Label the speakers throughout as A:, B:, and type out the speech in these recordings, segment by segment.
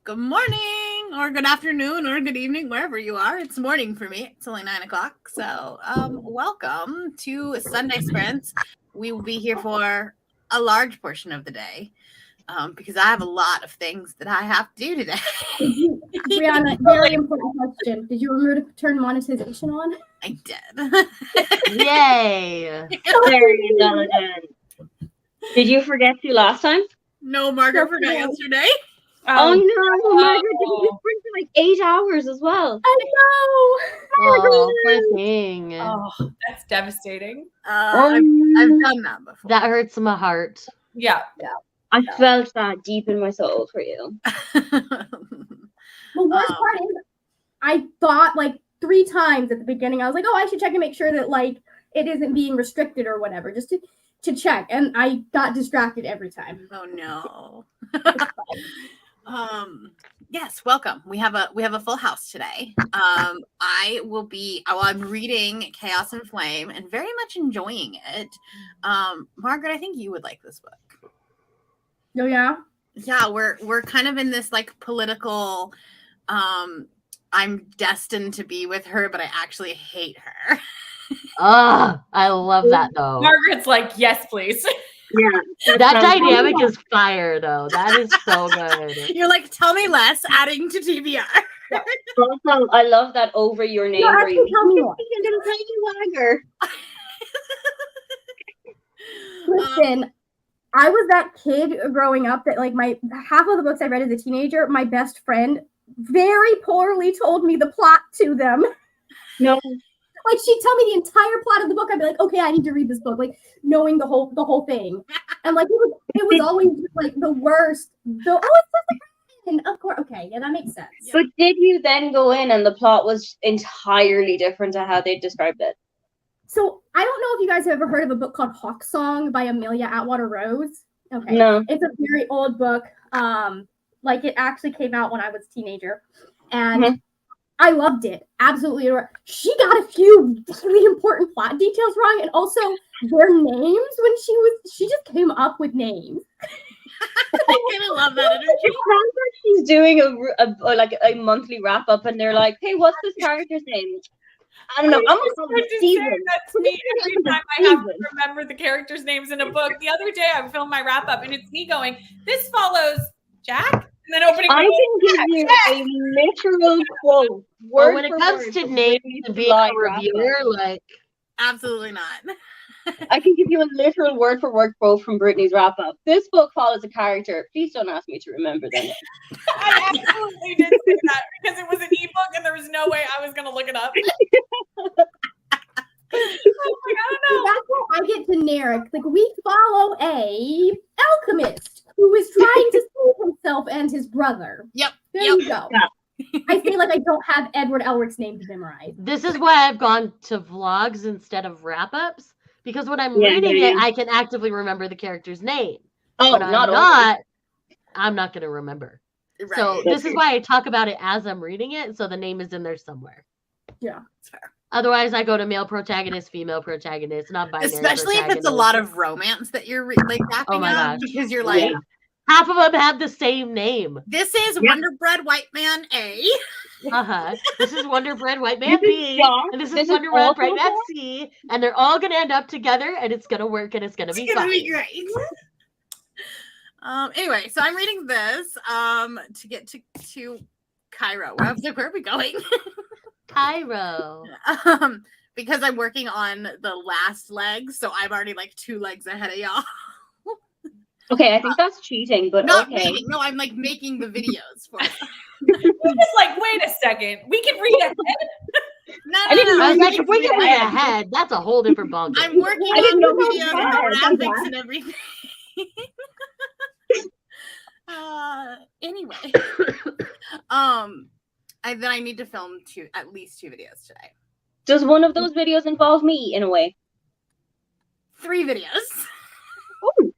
A: Good morning, or good afternoon, or good evening, wherever you are. It's morning for me. It's only 9 o'clock. So, welcome to Sunday Sprints. We will be here for a large portion of the day because I have a lot of things that I have to do today.
B: Brianna, very important question. Did you remember to turn monetization on?
A: I did.
C: Yay!
D: Very intelligent. Did you forget to last time?
A: No, Margaret forgot yesterday.
D: Oh no, Margaret, you sprint for like 8 hours as well.
B: I know.
C: Oh, poor thing.
E: Oh, that's devastating.
A: I've done that before.
C: That hurts my heart.
E: Yeah.
D: I felt that deep in my soul for you.
B: The worst part is, I thought like 3 times at the beginning. I was like, oh, I should check and make sure that like it isn't being restricted or whatever, just to check. And I got distracted every time.
A: Oh no. Yes, welcome. We have a full house today. I'm reading Chaos and Flame and very much enjoying it. Margaret, I think you would like this book.
B: Oh yeah?
A: Yeah, we're kind of in this like political I'm destined to be with her, but I actually hate her.
C: I love that though.
E: Margaret's like, yes, please.
D: Yeah.
C: That dynamic is fire though. That is so good.
A: You're like, tell me less, adding to TBR.
D: Also, I love that over your name.
B: No, actually, tell me more.
D: Little tiny wagger.
B: Listen, I was that kid growing up that like my half of the books I read as a teenager, my best friend very poorly told me the plot to them.
D: No.
B: Like she'd tell me the entire plot of the book. I'd be like, okay, I need to read this book, like knowing the whole thing. And like it was always like the worst. It's just a of course, okay, yeah, that makes sense.
D: But did you then go in and the plot was entirely different to how they described it?
B: So I don't know if you guys have ever heard of a book called Hawk Song by Amelia Atwater Rose. Okay.
D: No.
B: It's a very old book. Like it actually came out when I was a teenager. And I loved it. Absolutely. She got a few really important plot details wrong, and also their names when she just came up with names.
A: I kind of love that energy.
D: It sounds like she's doing a monthly wrap up, and they're like, "Hey, what's this character's name?" I don't know. I'm gonna
E: That's me every time I have to remember the characters' names in a book. The other day, I filmed my wrap up, and it's me going, "This follows Jack," and then opening.
D: I can give you a literal quote.
C: Well, when it comes to names and being a reviewer, like
A: absolutely not.
D: I can give you a literal word for word quote from Brittany's wrap up. This book follows a character. Please don't ask me to remember them.
E: I absolutely did say that because it was an ebook and there was no way I was going to look it up. I don't know.
B: That's how I get generic. Like we follow a alchemist who is trying to save himself and his brother.
A: Yep.
B: There you go. Yeah. I feel like I don't have Edward Elric's name to memorize.
C: This is why I've gone to vlogs instead of wrap-ups. Because when I'm reading it, I can actively remember the character's name.
D: Oh,
C: when I'm not going to remember. Right. So this is why I talk about it as I'm reading it, so the name is in there somewhere.
B: Yeah,
A: that's fair.
C: Otherwise, I go to male protagonist, female protagonist, not binary.
A: Especially if it's a lot of romance that you're like
C: oh my gosh,
A: because you're like
C: half of them have the same name.
A: This is Wonder Bread White Man A.
C: This is Wonder Bread White Man B, and this is Wonder Bread White Man C, and they're all gonna end up together, and it's gonna work, and it's gonna be fun.
A: Be great. Anyway, so I'm reading this to get to Cairo. I was like, where are we going?
C: Cairo.
A: Because I'm working on the last leg, so I'm already like 2 legs ahead of y'all.
D: Okay, I think that's cheating, but
A: not
D: okay.
A: Reading. No, I'm like making the videos for it.
E: We're just like, wait a second, we can read ahead.
A: No.
C: I was like, if we can read ahead, that's a whole different ballgame.
A: I'm working on the videos and graphics and everything. Anyway, I need to film at least 2 videos today.
D: Does one of those videos involve me in a way?
A: 3 videos.
D: Oh,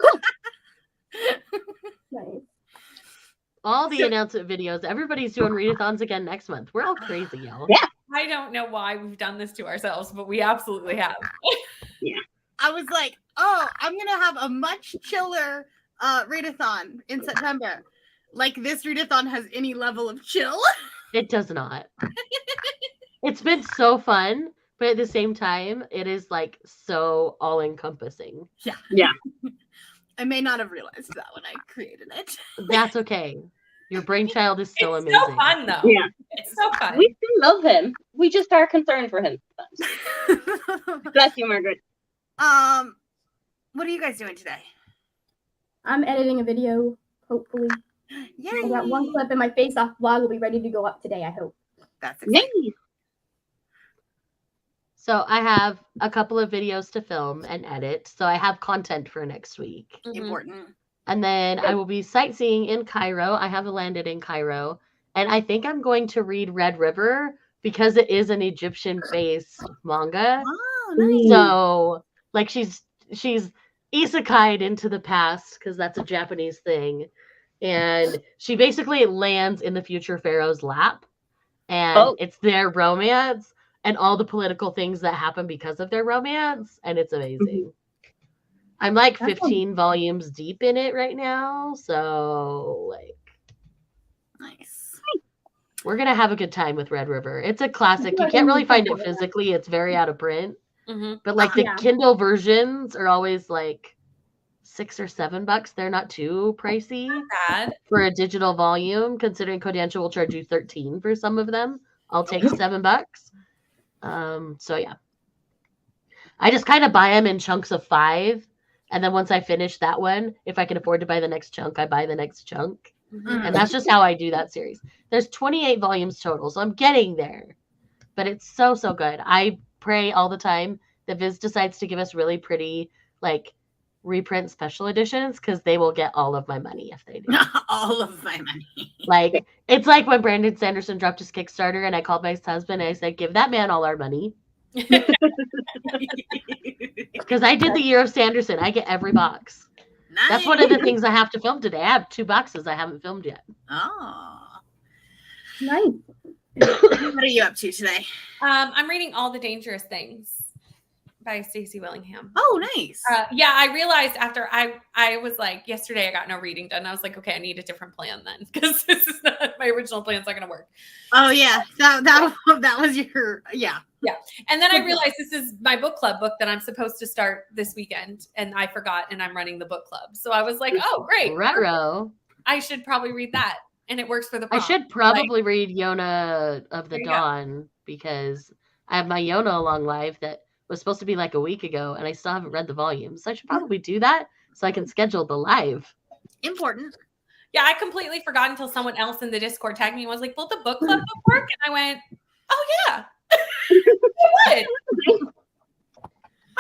D: cool.
B: Nice.
C: All the announcement videos. Everybody's doing readathons again next month. We're all crazy, y'all.
D: Yeah.
E: I don't know why we've done this to ourselves, but we absolutely have.
D: Yeah.
A: I was like, oh, I'm gonna have a much chiller readathon in September. like this readathon has any level of chill.
C: It does not. It's been so fun, but at the same time, it is like so all encompassing.
A: I may not have realized that when I created it.
C: That's okay. Your brainchild is still
E: It's
C: amazing.
E: so fun though.
D: Yeah.
E: It's so fun.
D: We still love him. We just are concerned for him. Bless you, Margaret.
A: What are you guys doing today?
B: I'm editing a video, hopefully.
A: Yay!
B: I got one clip and my face-off vlog will be ready to go up today, I hope.
A: That's exciting.
D: Yay.
C: So I have a couple of videos to film and edit. So I have content for next week.
E: Mhm.
A: Important.
C: And then I will be sightseeing in Cairo. I have landed in Cairo. And I think I'm going to read Red River because it is an Egyptian-based manga.
A: Oh, nice.
C: So, like, she's isekai'd into the past because that's a Japanese thing. And she basically lands in the future pharaoh's lap. And it's their romance and all the political things that happen because of their romance. And it's amazing. I'm like
B: That's
C: 15 volumes deep in it right now. So, like,
A: Nice.
C: we're going to have a good time with Red River. It's a classic. You can't really find it physically. It's very out of print.
E: Mhm.
C: But, like, the
B: Yeah.
C: Kindle versions are always, like, $6 or $7. They're not too pricey
E: Bad.
C: for a digital volume, considering Kodansha will charge you $13 for some of them. I'll take $7. So, yeah. I just kind of buy them in chunks of 5. And then once I finish that one, if I can afford to buy the next chunk, I buy the next chunk.
E: Mhm.
C: And that's just how I do that series. There's 28 volumes total, so I'm getting there. But it's so, so good. I pray all the time that Viz decides to give us really pretty, like, reprint special editions because they will get all of my money if they do.
A: All of my money.
C: Like, it's like when Brandon Sanderson dropped his Kickstarter and I called my husband and I said, give that man all our money. Because I did the Year of Sanderson. I get every box.
A: Nice.
C: That's one of the things I have to film today. I have 2 boxes I haven't filmed yet.
A: Oh.
B: Nice.
A: What are you up to today?
E: I'm reading All the Dangerous Things by Stacey Willingham.
A: Oh, nice.
E: Yeah, I realized after I was like, yesterday I got no reading done. I was like, okay, I need a different plan then because this is not my original plan's not going to work.
A: Oh yeah, that was your
E: And then I realized this is my book club book that I'm supposed to start this weekend, and I forgot, and I'm running the book club. So I was like, oh great,
C: Retro.
E: I should probably read that, and it works for the.
C: I
E: prompt.
C: should probably read Yona of the
E: There you go.
C: Dawn because I have my Yona Along live that was supposed to be like a week ago, and I still haven't read the volume. So I should probably do that so I can schedule the live.
A: important.
E: Yeah, I completely forgot until someone else in the Discord tagged me and was like, will the book club book work? And I went, oh yeah, it would.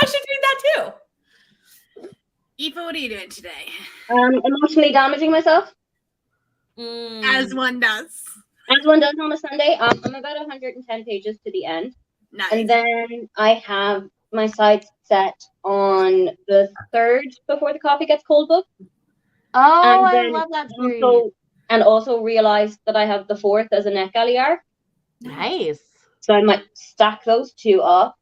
E: I should read that too.
A: Aoife, what are you doing today?
D: Emotionally damaging myself,
A: As one does.
D: as one does on a Sunday. I'm about 110 pages to the end.
A: Nice.
D: And then I have my sights set on the 3rd before the coffee gets cold book.
C: Oh,
D: And
C: I
D: then
C: love that series.
D: Also realized that I have the 4th as a neck alliar.
C: Nice.
D: So I might stack those 2 up.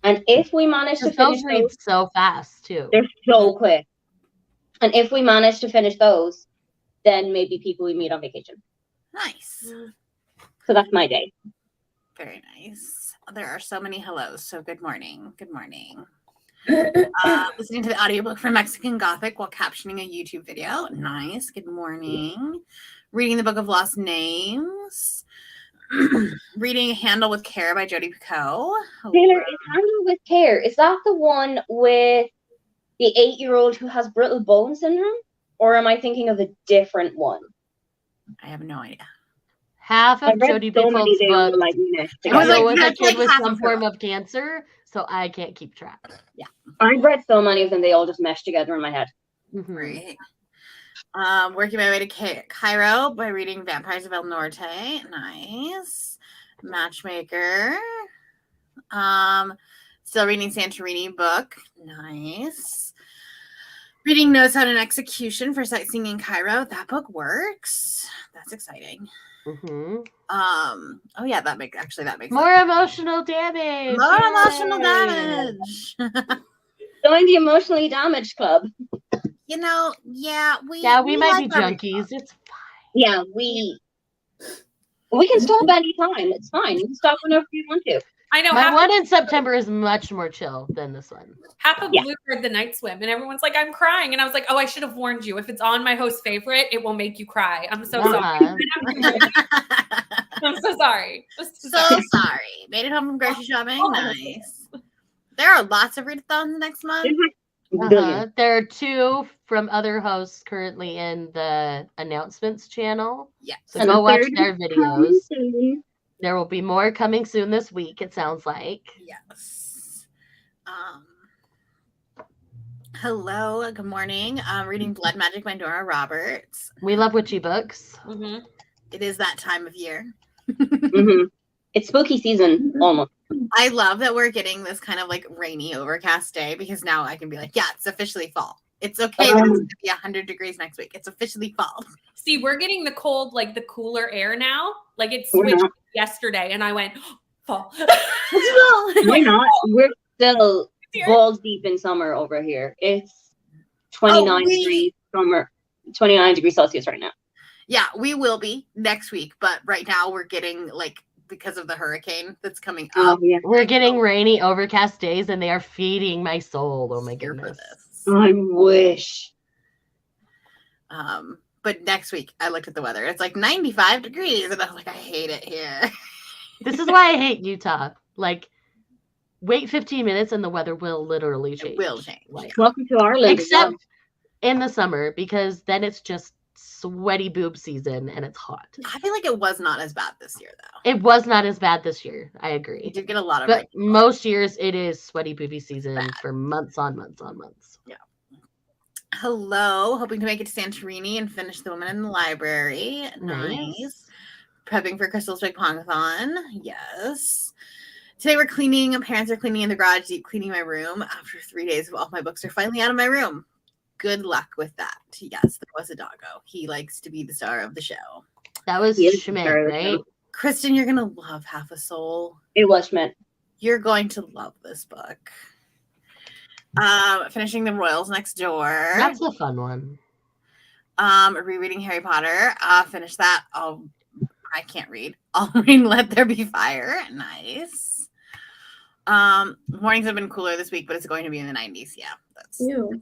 D: And if we manage to
C: Because
D: finish
C: those read
D: those,
C: so fast too.
D: they're so quick. And if we manage to finish those, then maybe people we meet on vacation.
A: Nice.
D: So that's my day.
A: Very nice. There are so many hellos. So good morning. Good morning. Listening to the audiobook for Mexican Gothic while captioning a YouTube video. Nice. Good morning. Reading the Book of Lost Names. Reading Handle with Care by Jodi Picoult.
D: Taylor, is Handle with Care, is that the one with the 8-year-old who has brittle bone syndrome? Or am I thinking of a different one?
A: I have no idea.
C: Half of
D: I've read
C: Jodi
D: so many
C: Picoult's
D: they were
C: books
D: like meshed
C: deal
A: I was
D: together.
A: like,
C: with a
A: that's
C: kid
A: like
C: with
A: half
C: some
A: of
C: form
A: her.
C: of cancer, so I can't keep track.
D: I've read so many of them, they all just mesh together in my head.
C: Mhm.
A: Great. Working my way to Cairo by reading Vampires of El Norte. Nice. Matchmaker. Still reading Santorini book. Nice. Reading Notes on an Execution for Sightseeing in Cairo. That book works. That's exciting.
C: Mhm.
A: Oh yeah, that makes
C: More emotional damage.
A: more emotional
C: Yay.
A: damage.
D: Join the Emotionally Damaged Club.
A: Yeah, we
C: Yeah, we might be
A: like our-
C: junkies. It's
D: Yeah, we can stop anytime. It's fine. You can stop whenever you want to.
E: I know
C: My one in September is much more chill than this one.
E: half of
D: Yeah.
E: Blue read the night swim, and everyone's like, "I'm crying," and I was like, "Oh, I should have warned you. If it's on my host favorite, it will make you cry. I'm so sorry. I'm so sorry.
A: So sorry. Made it home from grocery shopping. Nice. There are lots of readathons next month.
D: Billion.
C: There are 2 from other hosts currently in the announcements channel.
A: Yes.
C: So
D: And
C: go
D: the
C: watch
D: third
C: their
D: coming
C: videos.
D: soon.
C: There will be more coming soon this week, it sounds like.
A: Yes. Hello. Good morning. I'm reading Blood Magic by Nora Roberts.
C: We love witchy books.
E: Mhm.
A: It is that time of year.
D: Mhm. It's spooky season almost.
A: I love that we're getting this kind of like rainy, overcast day because now I can be like, yeah, it's officially fall. It's okay that it's going to be 100 degrees next week. It's officially fall.
E: See, we're getting the cold, like the cooler air now. Like it
D: We're
E: switched
D: not.
E: yesterday, and I went fall.
D: Why not? We're still
E: Here.
D: balls deep in summer over here. It's 29 degrees summer, 29 degrees Celsius right now.
A: Yeah, we will be next week, but right now we're getting like because of the hurricane that's coming up.
D: Yeah.
C: We're getting rainy, overcast days, and they are feeding my soul. Oh my
A: Here for
C: goodness.
A: this.
D: I wish.
A: But next week I looked at the weather. It's like 95 degrees, and I was like, I hate it here.
C: This is why I hate Utah. Like, wait 15 minutes and the weather will literally change.
A: It will change.
C: Like,
D: Welcome to our land.
C: except in the summer, because then it's just sweaty boob season and it's hot.
A: I feel like it was not as bad this year, though.
C: It was not as bad this year. I
A: We
C: agree.
A: did get a lot of
C: But
A: rain.
C: most years it is sweaty booby season
A: Bad.
C: for months on months on months.
A: Hello, hoping to make it to Santorini and finish The Woman in the Library. Nice. Prepping for Crystal's Big Pongathon. Yes. Today we're cleaning. Parents are cleaning in the garage, deep cleaning my room. After 3 days of all my books are finally out of my room. Good luck with that. Yes, there was a doggo. He likes to be the star of the show.
C: That was
D: He is the
C: Schmidt,
D: star of the
C: right?
D: show.
A: Kristen, you're going to love Half a Soul.
D: It was Schmidt.
A: You're going to love this book. Finishing The Royals Next Door.
C: That's a fun one.
A: Rereading Harry Potter. Finish that. I can't read. I'll read Let There Be Fire. Nice. Mornings have been cooler this week, but it's going to be in the 90s. Yeah,
B: Ew.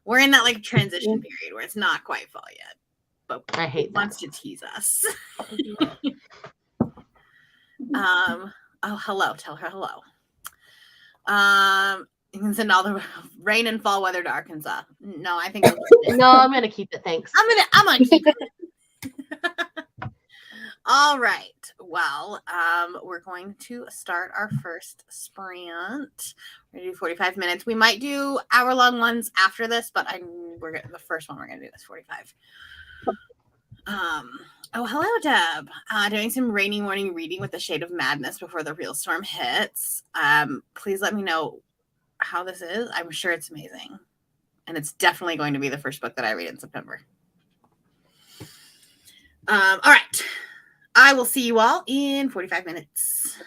A: we're in that like transition period where it's not quite fall yet, but
C: I hate
A: it
C: that.
A: wants to tease us. Oh, hello. Tell her hello. You can send all the rain and fall weather to Arkansas. No, I think I'll keep it.
C: No, I'm gonna keep it. Thanks.
A: I'm gonna keep it. All right. Well, we're going to start our first sprint. We're gonna do 45 minutes. We might do hour-long ones after this, but the first one we're gonna do is 45. Oh, hello, Deb. Doing some rainy morning reading with the shade of madness before the real storm hits. Please let me know how this is. I'm sure it's amazing. And it's definitely going to be the first book that I read in September. All right. I will see you all in 45 minutes.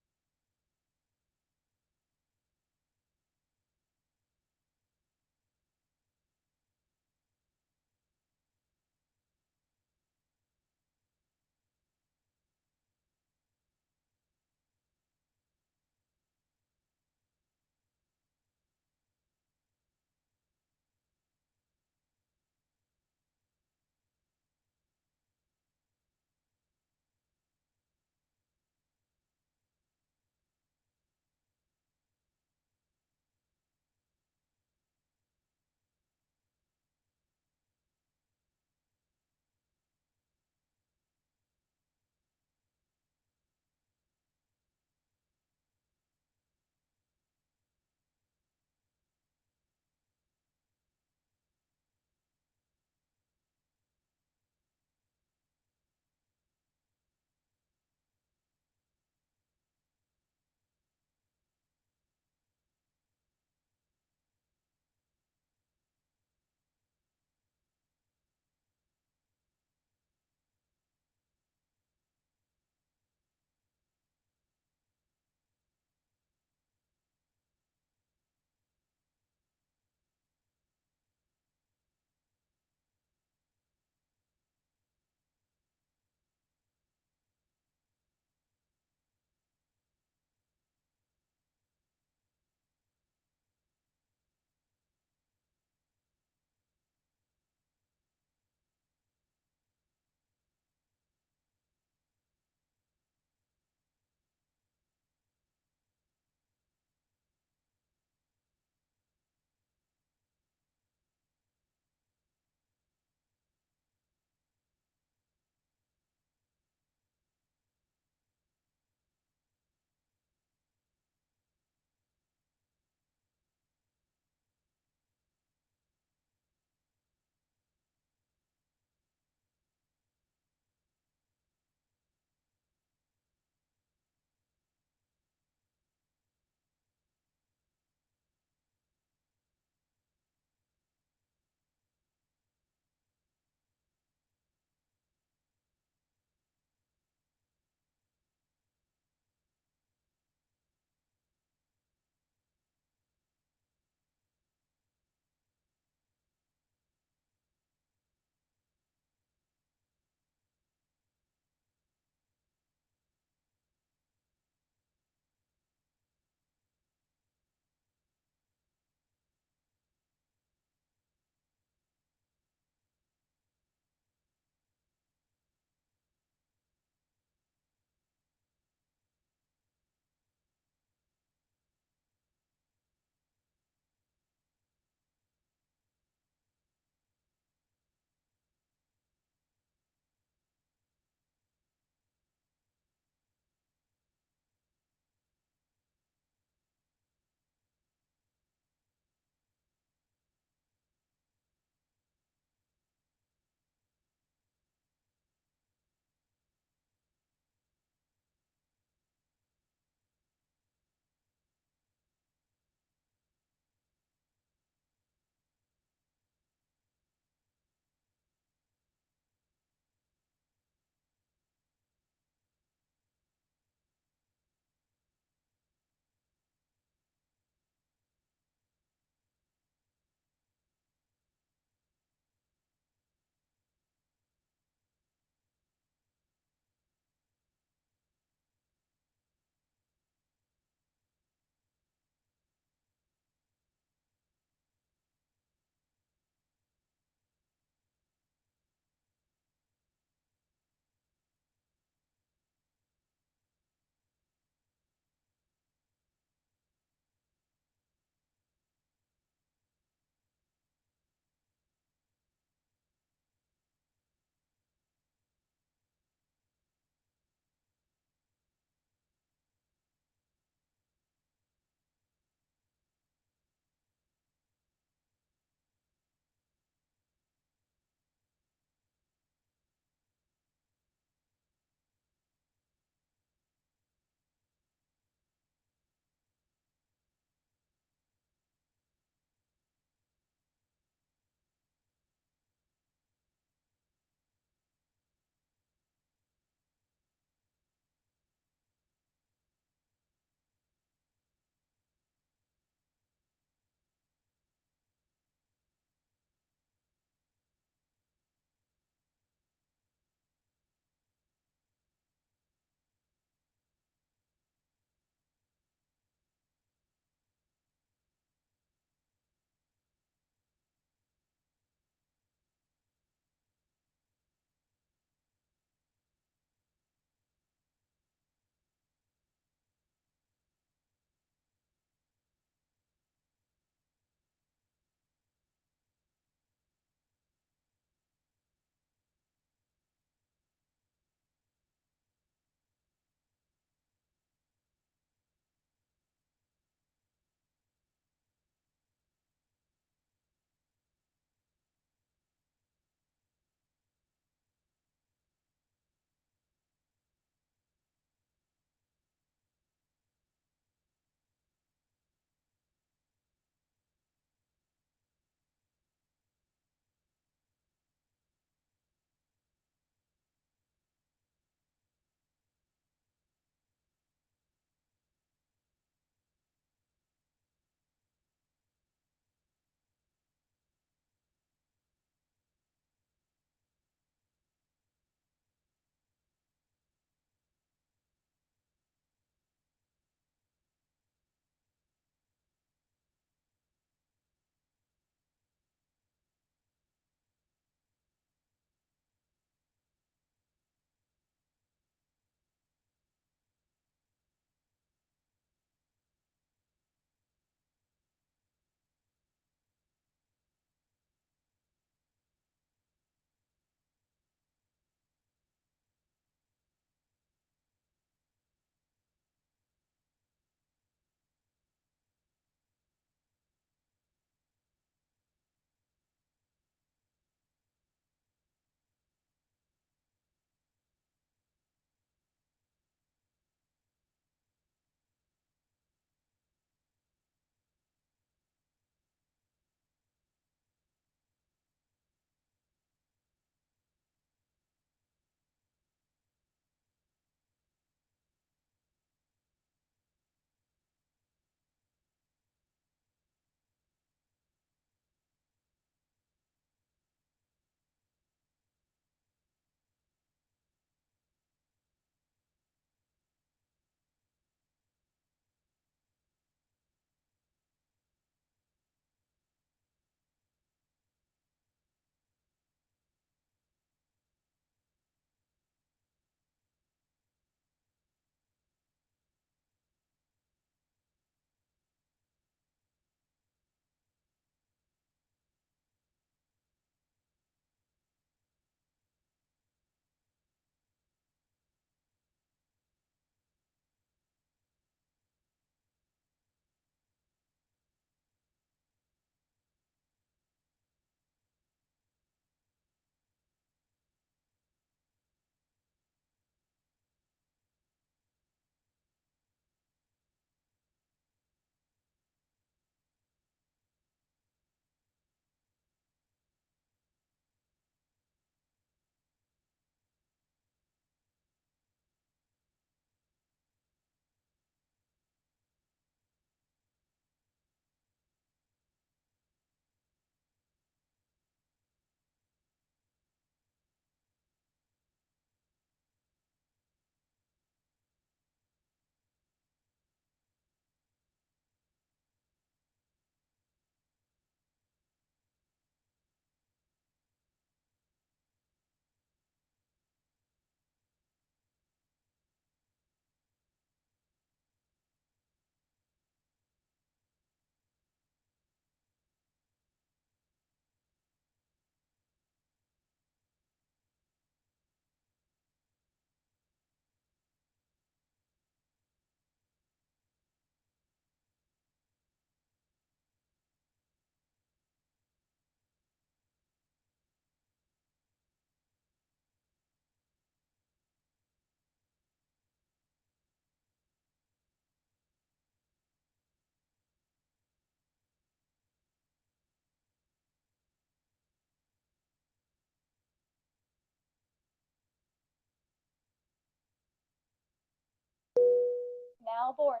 F: now boarding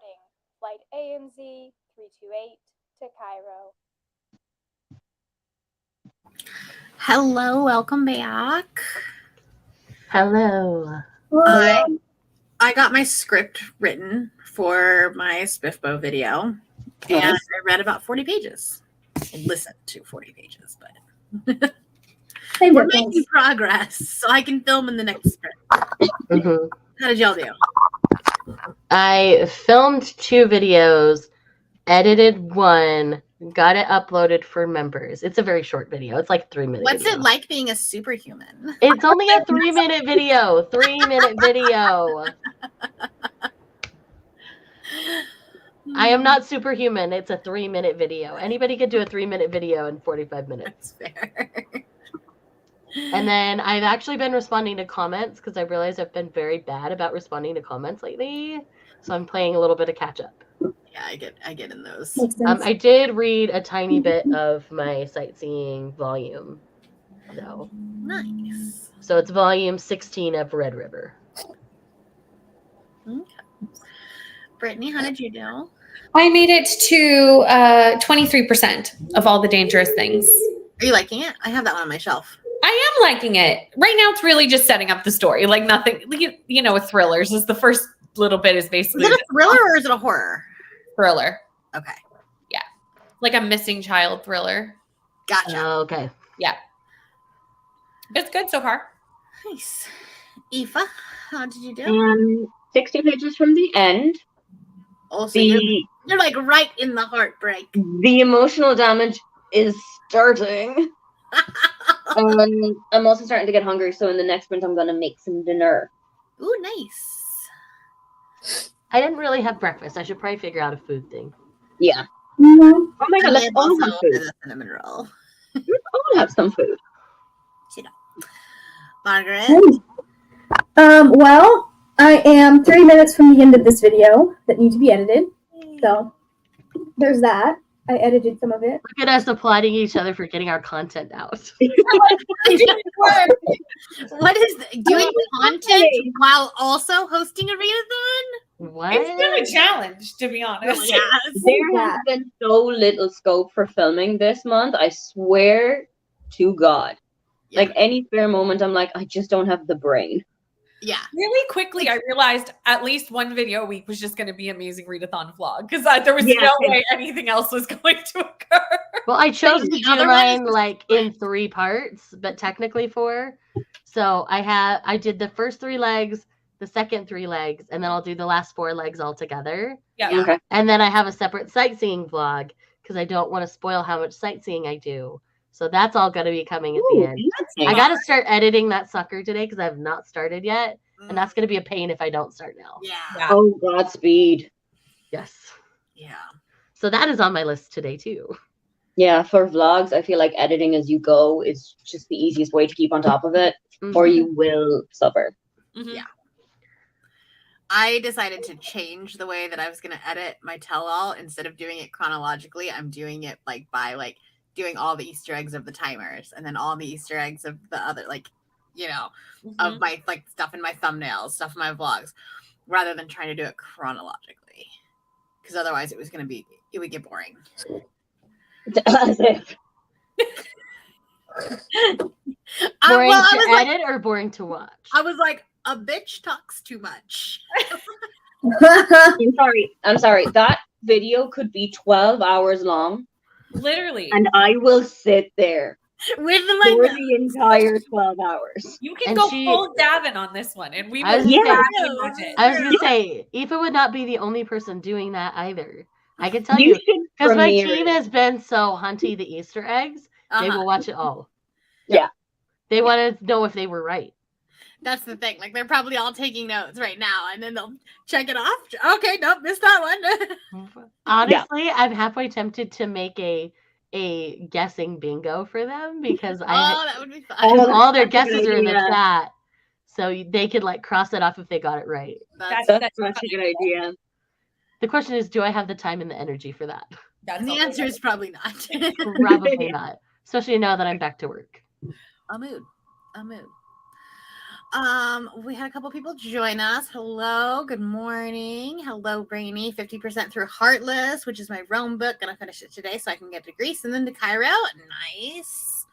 F: flight AMZ 328 to Cairo.
A: Hello, welcome back.
C: Hello.
A: I got my script written for my Spiffbo video, and I read about 40 pages. Listened to 40 pages, but
B: Same
A: we're
B: difference.
A: making progress, so I can film in the next script.
C: Mhm.
A: How did y'all do?
C: I filmed 2 videos, edited 1, got it uploaded for members. It's a very short video. It's like a 3-minute
A: What's
C: video.
A: it like being a superhuman?
C: It's only a 3-minute video. 3-minute video. I am not superhuman. It's a 3-minute video. Anybody could do a 3-minute video in 45 minutes.
A: That's fair.
C: And then I've actually been responding to comments because I realized I've been very bad about responding to comments lately. So I'm playing a little bit of catch up.
A: Yeah, I get in those.
B: Makes sense.
C: I did read a tiny bit of my sightseeing volume, though.
A: Nice.
C: So it's volume 16 of Red River.
A: Brittany, how did you do?
E: I made it to 23% of all the dangerous things.
A: Are you liking it? I have that one on my shelf.
E: I am liking it. Right now, it's really just setting up the story. Like nothing, you know, with thrillers, is the first little bit is
A: Is
E: basically
A: it a thriller or is it a horror?
E: thriller,
A: Okay,
E: like a missing child thriller.
A: gotcha.
C: Okay.
E: It's good so far.
A: Nice. Aoife, how did you do?
D: 60 pages from the end.
A: Also, you're
D: The
A: like right in the heartbreak.
D: the emotional damage is starting. And I'm also starting to get hungry, so in the next sprint I'm gonna make some dinner.
A: Ooh, nice.
C: I didn't really have breakfast. I should probably figure out a food thing.
D: Yeah.
B: Mhm.
D: Oh my god,
A: I
D: let's
A: am
D: all
A: also
D: have
A: for
D: food.
A: the cinnamon roll.
D: Let's all have some food.
A: Margaret,
B: Well, I am 3 minutes from the end of this video that need to be edited. So there's that. I edited some of it.
C: Look at us applauding each other for getting our content out.
A: what is doing content while also hosting a readathon?
C: What?
E: It's been a challenge, to be honest.
A: Yes.
D: There has been so little scope for filming this month. I swear to God.
A: Yeah.
D: Like any spare moment, I'm like, I just don't have the brain.
A: Yeah.
E: Really quickly, I realized at least one video a week was just going to be Amazing Readathon vlog because there was
D: Yeah,
E: no
D: same.
E: way anything else was going to occur.
C: Well, I chose to
A: the
C: do
A: other one is
C: mine
A: just
C: like in 3 parts, but technically 4. So I did the first 3 legs, the second 3 legs, and then I'll do the last 4 legs all together.
E: Yeah.
D: Okay.
C: And then I have a separate sightseeing vlog because I don't want to spoil how much sightseeing I do. So that's all going to be coming at the end.
D: Interesting.
C: I got to start editing that sucker today because I have not started yet.
A: Mm.
C: And that's going to be a pain if I don't start now.
A: Yeah.
E: Yeah.
D: Oh, Godspeed.
C: Yes.
A: Yeah.
C: So that is on my list today too.
D: Yeah, for vlogs, I feel like editing as you go is just the easiest way to keep on top of it, or
C: Mhm.
D: you will suffer.
E: Mhm.
A: Yeah. I decided to change the way that I was going to edit my tell-all. Instead of doing it chronologically, I'm doing it like by like doing all the Easter eggs of the timers and then all the Easter eggs of the other, like, you know, of my like stuff in my thumbnails, stuff in my vlogs, rather than trying to do it chronologically. Because otherwise it would get boring.
D: As if.
C: Boring
A: Well,
C: to
A: I was like,
C: edit or boring to watch?
A: I was like, a bitch talks too much.
D: I'm sorry. That video could be 12 hours long,
E: Literally.
D: and I will sit there
A: With
D: for
A: my
D: the entire 12 hours.
E: You can
C: And
E: go
C: she-
E: full Davin on this one, and we
C: I was
E: will
C: gonna
E: gladly
A: say-
E: watch it.
C: I was going to say, Aoife would not be the only person doing that either. I can tell
D: You
C: you,
D: should
C: because my
D: premiere
C: team
D: it.
C: has been so hunty the Easter eggs, they
A: Uh-huh.
C: will watch it all.
D: Yeah.
C: They want to know if they were right.
A: That's the thing. Like they're probably all taking notes right now, and then they'll check it off. Okay, nope, missed that one.
C: Honestly, I'm halfway tempted to make a guessing bingo for them because
A: Oh,
C: I
A: that would be fun.
D: Oh,
C: all their
D: that's a good
C: guesses are in the
D: idea.
C: chat, so they could like cross it off if they got it right.
A: That's,
D: That's such a good idea.
C: The question is, do I have the time and the energy for that?
E: That's
A: and the
E: all.
A: answer is probably not.
C: Probably not, especially now that I'm back to work.
A: A mood. We had a couple people join us. Hello, good morning. Hello, Brainy. 50% through Heartless, which is my Rome book. Gonna finish it today so I can get to Greece and then to Cairo. Nice.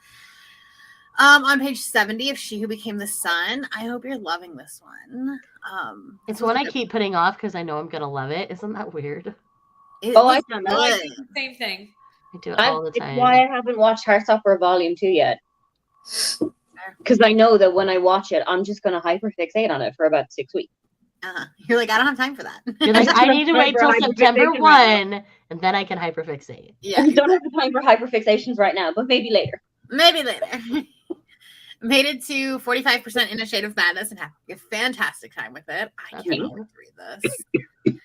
A: On page 70 of She Who Became the Sun. I hope you're loving this one.
C: It's one I keep putting off because I know I'm gonna love it. Isn't that weird?
D: I've done that.
E: Oh, I
A: good.
E: think the same thing.
C: I do it all the
D: It's
C: time.
D: why I haven't watched Heartstopper Volume 2 yet. Because I know that when I watch it, I'm just going to hyperfixate on it for about 6 weeks.
A: You're like, I don't have time for that.
C: You're like, I need to wait till
D: Hyperfixation
C: September
D: right
C: 1, and then I can hyperfixate.
A: Yeah,
D: I don't have the time for hyperfixations right now, but maybe later.
A: maybe later. Made it to 45% in A Shade of Madness and had a fantastic time with it. I
C: That's
A: cannot
C: fun.
A: wait to read this.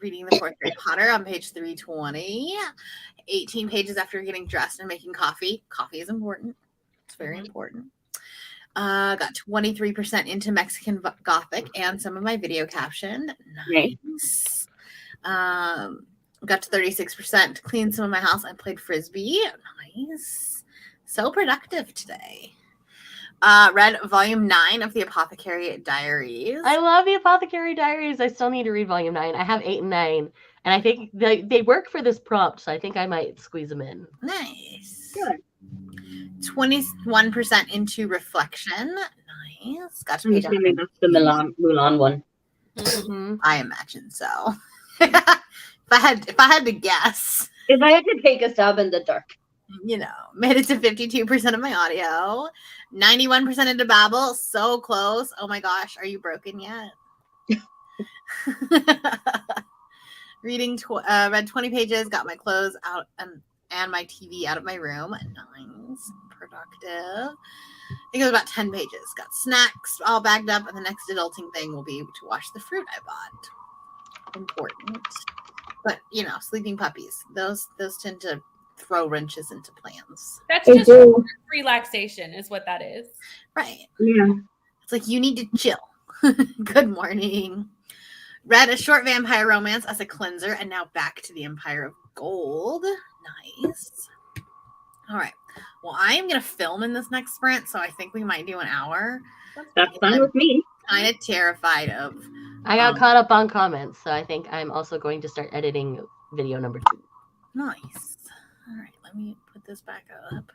A: Reading the fourth Harry Potter on page 320. 18 pages after getting dressed and making coffee. Coffee is important. It's very important. Got 23% into Mexican Gothic and some of my video caption. Nice. Got to 36%, cleaned some of my house and played Frisbee. Nice. So productive today. Read volume 9 of the Apothecary Diaries.
C: I love the Apothecary Diaries. I still need to read volume 9. I have 8 and 9, and I think they work for this prompt, so I think I might squeeze them in.
A: Nice.
D: Good.
A: 21% into Reflection. Nice. Got to
D: I'm
A: page
D: assuming that's the Mulan one.
C: Mm-hmm.
A: I imagine so. if I had to guess,
D: If I had to take a stab in the dark.
A: made it to 52% of my audio, 91% into Babel. So close. Oh my gosh, are you broken yet? Read 20 pages, got my clothes out and my TV out of my room. Nice, productive. I think it was about 10 pages. Got snacks all bagged up, and the next adulting thing will be to wash the fruit I bought. Important. But sleeping puppies, those tend to throw wrenches into plans.
E: That's
B: They
E: just
B: do.
E: relaxation, is what that is.
A: Right.
D: Yeah.
A: It's like you need to chill. Good morning. Read A Short Vampire Romance as a cleanser, and now back to the Empire of Gold. Nice. All right. Well, I am going to film in this next sprint, so I think we might do an hour.
D: That's fine with me.
A: Kind of terrified of.
C: I got caught up on comments, so I think I'm also going to start editing video number 2.
A: Nice. All right. Let me put this back up.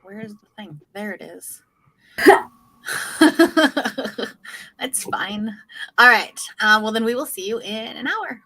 A: Where's the thing? There it is. That's fine. All right. Well, then we will see you in an hour.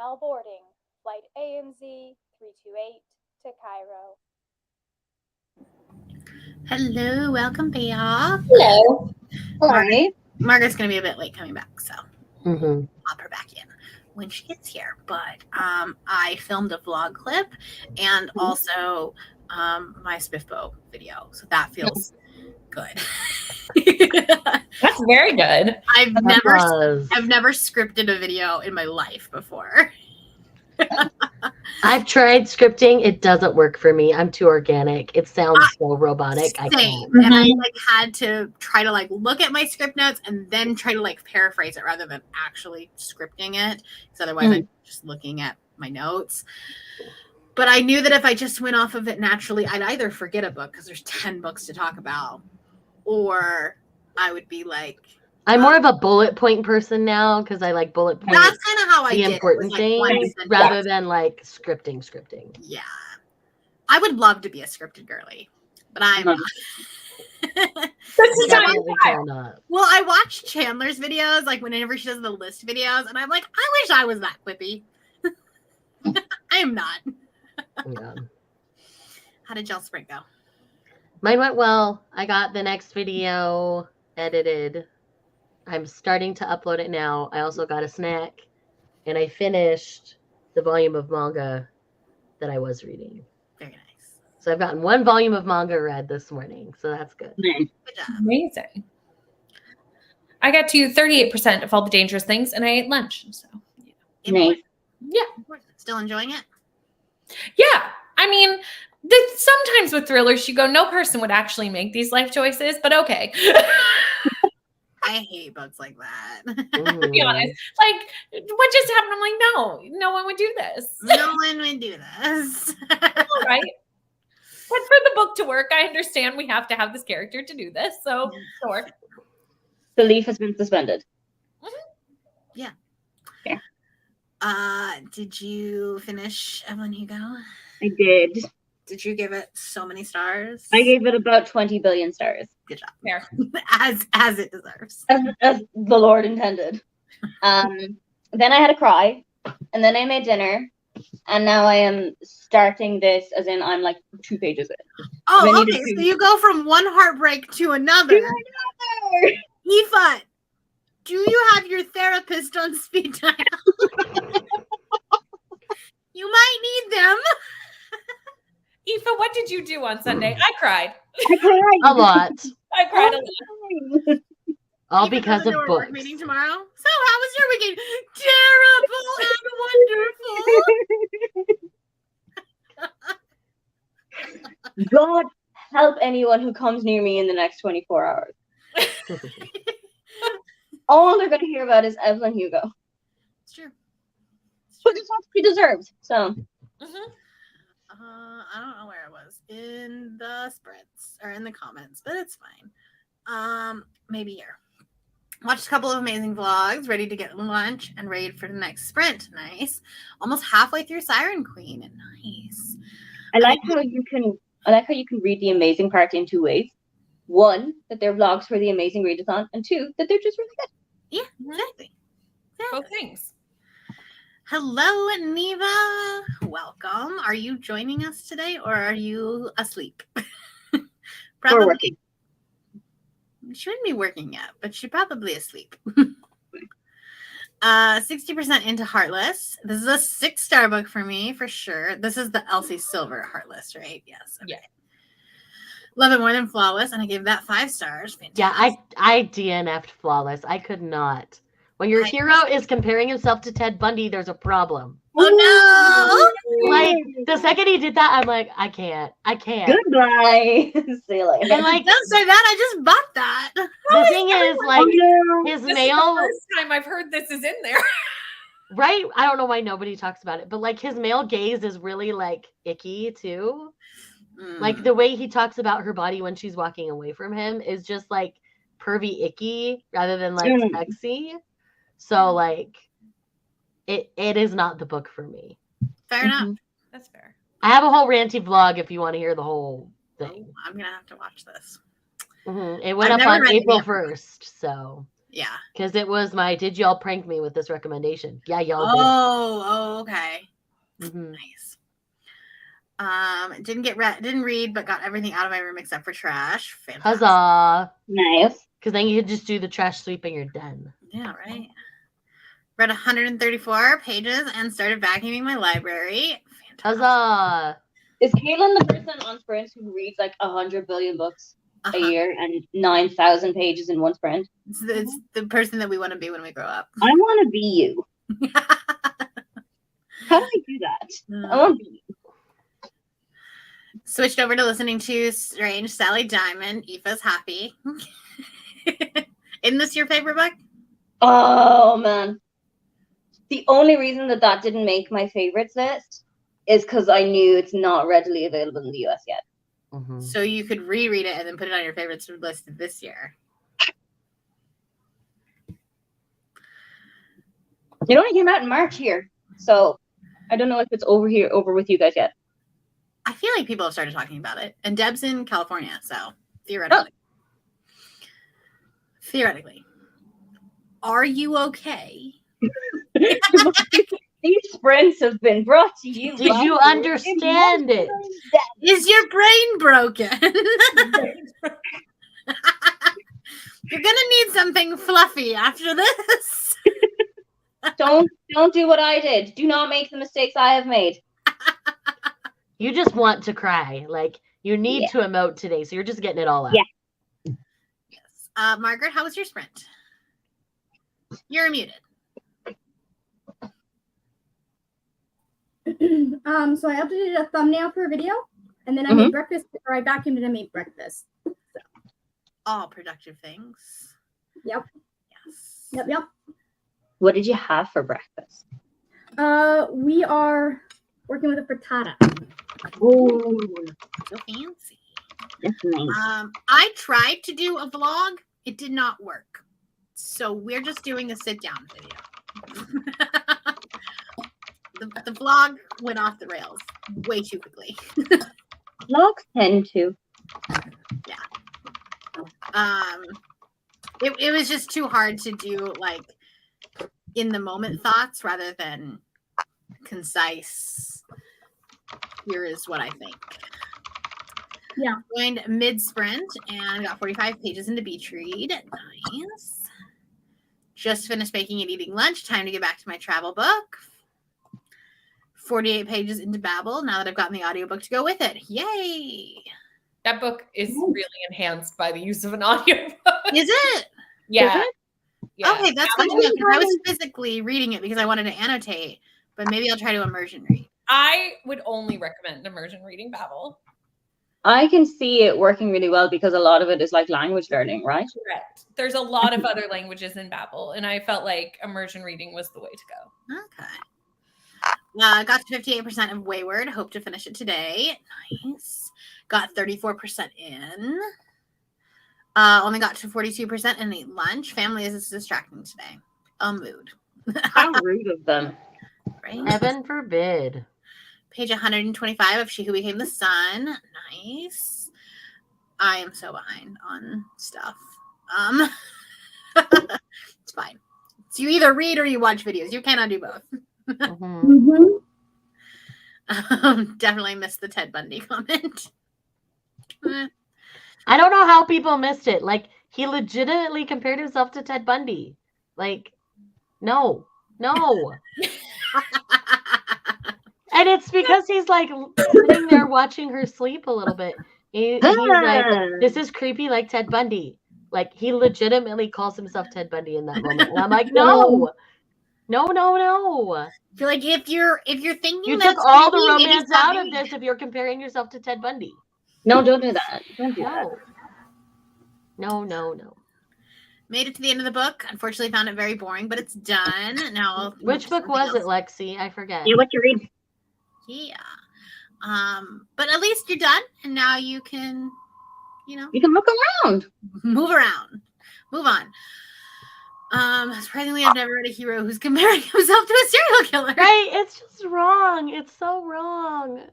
F: now boarding flight AMZ 328 to Cairo.
A: Hello, welcome back.
D: Hello. Hi.
A: Margaret's gonna be a bit late coming back, so
C: Mm-hmm.
A: pop her back in when she gets here. But I filmed a vlog clip and also my Spiffbo video, so that feels good.
E: That's very good.
A: I've never scripted a video in my life before.
C: I've tried scripting. It doesn't work for me. I'm too organic. It sounds so robotic. I
A: Same.
C: can't.
A: And I had to try to look at my script notes and then try to paraphrase it rather than actually scripting it, because otherwise I'm just looking at my notes. But I knew that if I just went off of it naturally, I'd either forget a book because there's 10 books to talk about, or I would be like,
C: I'm more of a bullet point person now because I like bullet points.
A: that's kind of how I
C: the
A: did
C: important
A: it. One
C: things
A: sentence.
C: rather than scripting.
A: Yeah. I would love to be a scripted girly, but I'm not.
E: This is how you
C: Definitely cannot.
A: Well, I watch Chandler's videos, whenever she does the list videos, and I'm like, I wish I was that quippy. I am not.
C: Yeah.
A: How did y'all spring go?
C: Mine went well. I got the next video edited. I'm starting to upload it now. I also got a snack, and I finished the volume of manga that I was reading.
A: Very nice.
C: So I've gotten one volume of manga read this morning, so that's good.
A: Good job.
E: Amazing. I got to 38% of all the dangerous things, and I ate lunch. So
D: Nice.
E: yeah.
A: Still enjoying it?
E: Yeah. I mean, sometimes with thrillers, you go, no person would actually make these life choices, but okay.
A: I hate books like that.
E: To be honest, what just happened? I'm like, no one would do this.
A: No one would do this.
E: All right. But for the book to work, I understand we have to have this character to do this. So, sure.
D: Belief has been suspended.
A: Did you finish Evelyn Hugo?
D: I did.
A: Did you give it so many stars?
D: I gave it about 20 billion stars,
A: Good job.
E: Fair.
A: As it deserves.
D: as the Lord intended. Then I had a cry, and then I made dinner, and now I am starting this, as in I'm 2 pages in. I
A: Oh,
D: needed
A: okay.
D: to-
A: So you go from one heartbreak to another. Aoife, do you have your therapist on speed dial? You might need them.
E: Aoife, what did you do on Sunday? I cried.
D: I cried.
C: A lot.
E: I cried a lot.
C: All
A: Even
C: because
A: though
C: of
A: there were
C: books.
A: work meeting tomorrow. So how was your weekend? Terrible and wonderful.
D: God help anyone who comes near me in the next 24 hours. All they're going to hear about is Evelyn Hugo.
A: It's true.
D: But it's what she deserves. So,
E: Mhm.
A: I don't know where it was in the spreads or in the comments, but it's fine. Maybe here. Watched a couple of amazing vlogs, ready to get lunch and ready for the next sprint. Nice. Almost halfway through Siren Queen. Nice.
D: I like how you can read the amazing part in 2 ways. One, that they're vlogs for the amazing readathon, and 2, that they're just really good.
A: Yeah, exactly.
E: Both things.
A: Hello, Neva. Welcome. Are you joining us today or are you asleep?
D: We're working.
A: She wouldn't be working yet, but she's probably asleep. 60% into Heartless. This is a 6-star book for me, for sure. This is the Elsie Silver Heartless, right? Yes. Okay.
E: Yeah.
A: Love it more than Flawless, and I gave that 5 stars. Fantastic.
C: Yeah, I DNF'd Flawless. I could not. When your hero is comparing himself to Ted Bundy, there's a problem.
A: Oh
C: The second he did that, I'm like, I can't.
D: Goodbye. See you later.
C: And
A: no! Don't say that. I just bought that.
C: the thing is, his
E: This
C: mail,
E: is the first time I've heard this is in there.
C: right? I don't know why nobody talks about it, but his male gaze is really icky too. The way he talks about her body when she's walking away from him is just pervy icky rather than sexy. So it is not the book for me.
A: Fair enough.
E: That's fair.
C: I have a whole ranty vlog if you want to hear the whole thing.
A: I'm gonna have to watch this.
C: It went
A: I've
C: up
A: never
C: on
A: read
C: April
A: any of them.
C: 1st, so
A: Yeah.
C: Because it was my did y'all prank me with this recommendation? Yeah, y'all
A: Oh, okay.
C: did. Mhm.
A: Nice. Didn't read, but got everything out of my room except for trash. Fantastic.
C: Huzzah.
D: Nice.
C: Because then you could just do the trash sweep in your den.
A: Yeah, right. Read 134 pages and started vacuuming my library. Fantastic.
C: Huzzah.
D: Is Caitlin the person on Sprint who reads like 100 billion books
A: Uh-huh.
D: a year and 9,000 pages in one sprint?
A: It's the person that we want to be when we grow up.
D: I want to be you. How do I do that? I want to be you.
A: Switched over to listening to Strange Sally Diamond. Aoife's happy. Isn't this your favorite book?
D: Oh, man. The only reason that didn't make my favorites list is because I knew it's not readily available in the US yet.
C: Mhm.
A: So you could reread it and then put it on your favorites list this year.
D: It only came out in March here, so I don't know if it's over with you guys yet.
A: I feel like people have started talking about it. And Deb's in California, so theoretically. Theoretically. Are you okay?
D: These sprints have been brought to you.
C: Did you understand it?
A: Is your brain broken? You're gonna need something fluffy after this.
D: Don't do what I did. Do not make the mistakes I have made.
C: You just want to cry. Like, you need to emote today, so you're just getting it all out.
D: Yeah.
A: Yes. Margaret, how was your sprint? You're muted.
B: So I updated a thumbnail for a video, and then I made breakfast, or I vacuumed and I made breakfast.
A: All productive things.
B: Yep.
A: Yes.
B: Yep.
D: What did you have for breakfast?
B: We are working with a frittata.
D: Oh,
A: So fancy.
D: that's nice.
A: I tried to do a vlog. It did not work. So we're just doing a sit-down video. The vlog went off the rails way too quickly.
D: Vlogs tend to.
A: It was just too hard to do like in the moment thoughts rather than concise. Here is what I think.
B: Yeah.
A: Joined mid sprint and got 45 pages into Beach Read. Nice. Just finished making and eating lunch. Time to get back to my travel book. 48 pages into Babel now that I've gotten the audiobook to go with it. Yay!
E: That book is really enhanced by the use of an audiobook.
A: Is it?
E: Yeah. Yeah.
A: Okay, that's good to know because I was physically reading it because I wanted to annotate, but maybe I'll try to immersion read.
E: I would only recommend immersion reading Babel.
D: I can see it working really well because a lot of it is like language learning, right?
E: Correct. There's a lot of other languages in Babel, and I felt like immersion reading was the way to go.
A: Okay. Got to 58% of Wayward. Hope to finish it today. Nice. Got 34% in. Only got to 42% and ate lunch. Family is distracting today. Mood.
D: How rude of them.
A: Right?
C: Heaven forbid.
A: Page 125 of She Who Became the Sun. Nice. I am so behind on stuff. It's fine. So you either read or you watch videos. You cannot do both.
C: Mhm.
A: Definitely missed the Ted Bundy comment.
C: I don't know how people missed it. Like, he legitimately compared himself to Ted Bundy. Like, no. And it's because he's like sitting there watching her sleep a little bit. He's like, this is creepy like Ted Bundy. Like, he legitimately calls himself Ted Bundy in that moment. And I'm like, no. I
A: feel like if you're thinking
C: You
A: that's
C: took all the
A: creepy, maybe
C: romance
A: stop
C: out of
A: doing it.
C: this if you're comparing yourself to Ted Bundy.
D: No, don't do that. Don't do that.
C: No.
A: Made it to the end of the book. Unfortunately, found it very boring, but it's done. Now, I'll move
C: Which
A: to
C: book
A: something
C: was it,
A: else.
C: Lexi? I forget.
D: Yeah, what you read?
A: Yeah. But at least you're done, and now you can,
D: You can look around.
A: move around, move on. Surprisingly, I've never read a hero who's comparing himself to a serial killer.
C: Right? It's just wrong. It's so wrong.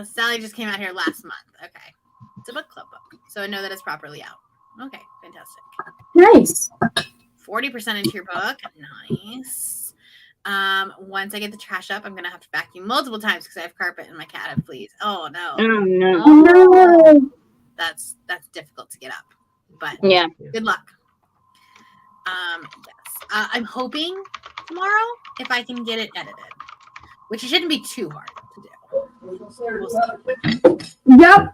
A: Sally just came out here last month. Okay. It's a book club book. So I know that it's properly out. Okay, fantastic.
B: Nice.
A: 40% into your book. Nice. Once I get the trash up, I'm gonna have to vacuum multiple times because I have carpet and my cat have fleas. Oh no.
D: Oh no.
B: Oh, no.
A: That's difficult to get up. But
D: Yeah.
A: good luck. Yes. I'm hoping tomorrow if I can get it edited, which it shouldn't be too hard to do. We'll see.
B: Yep.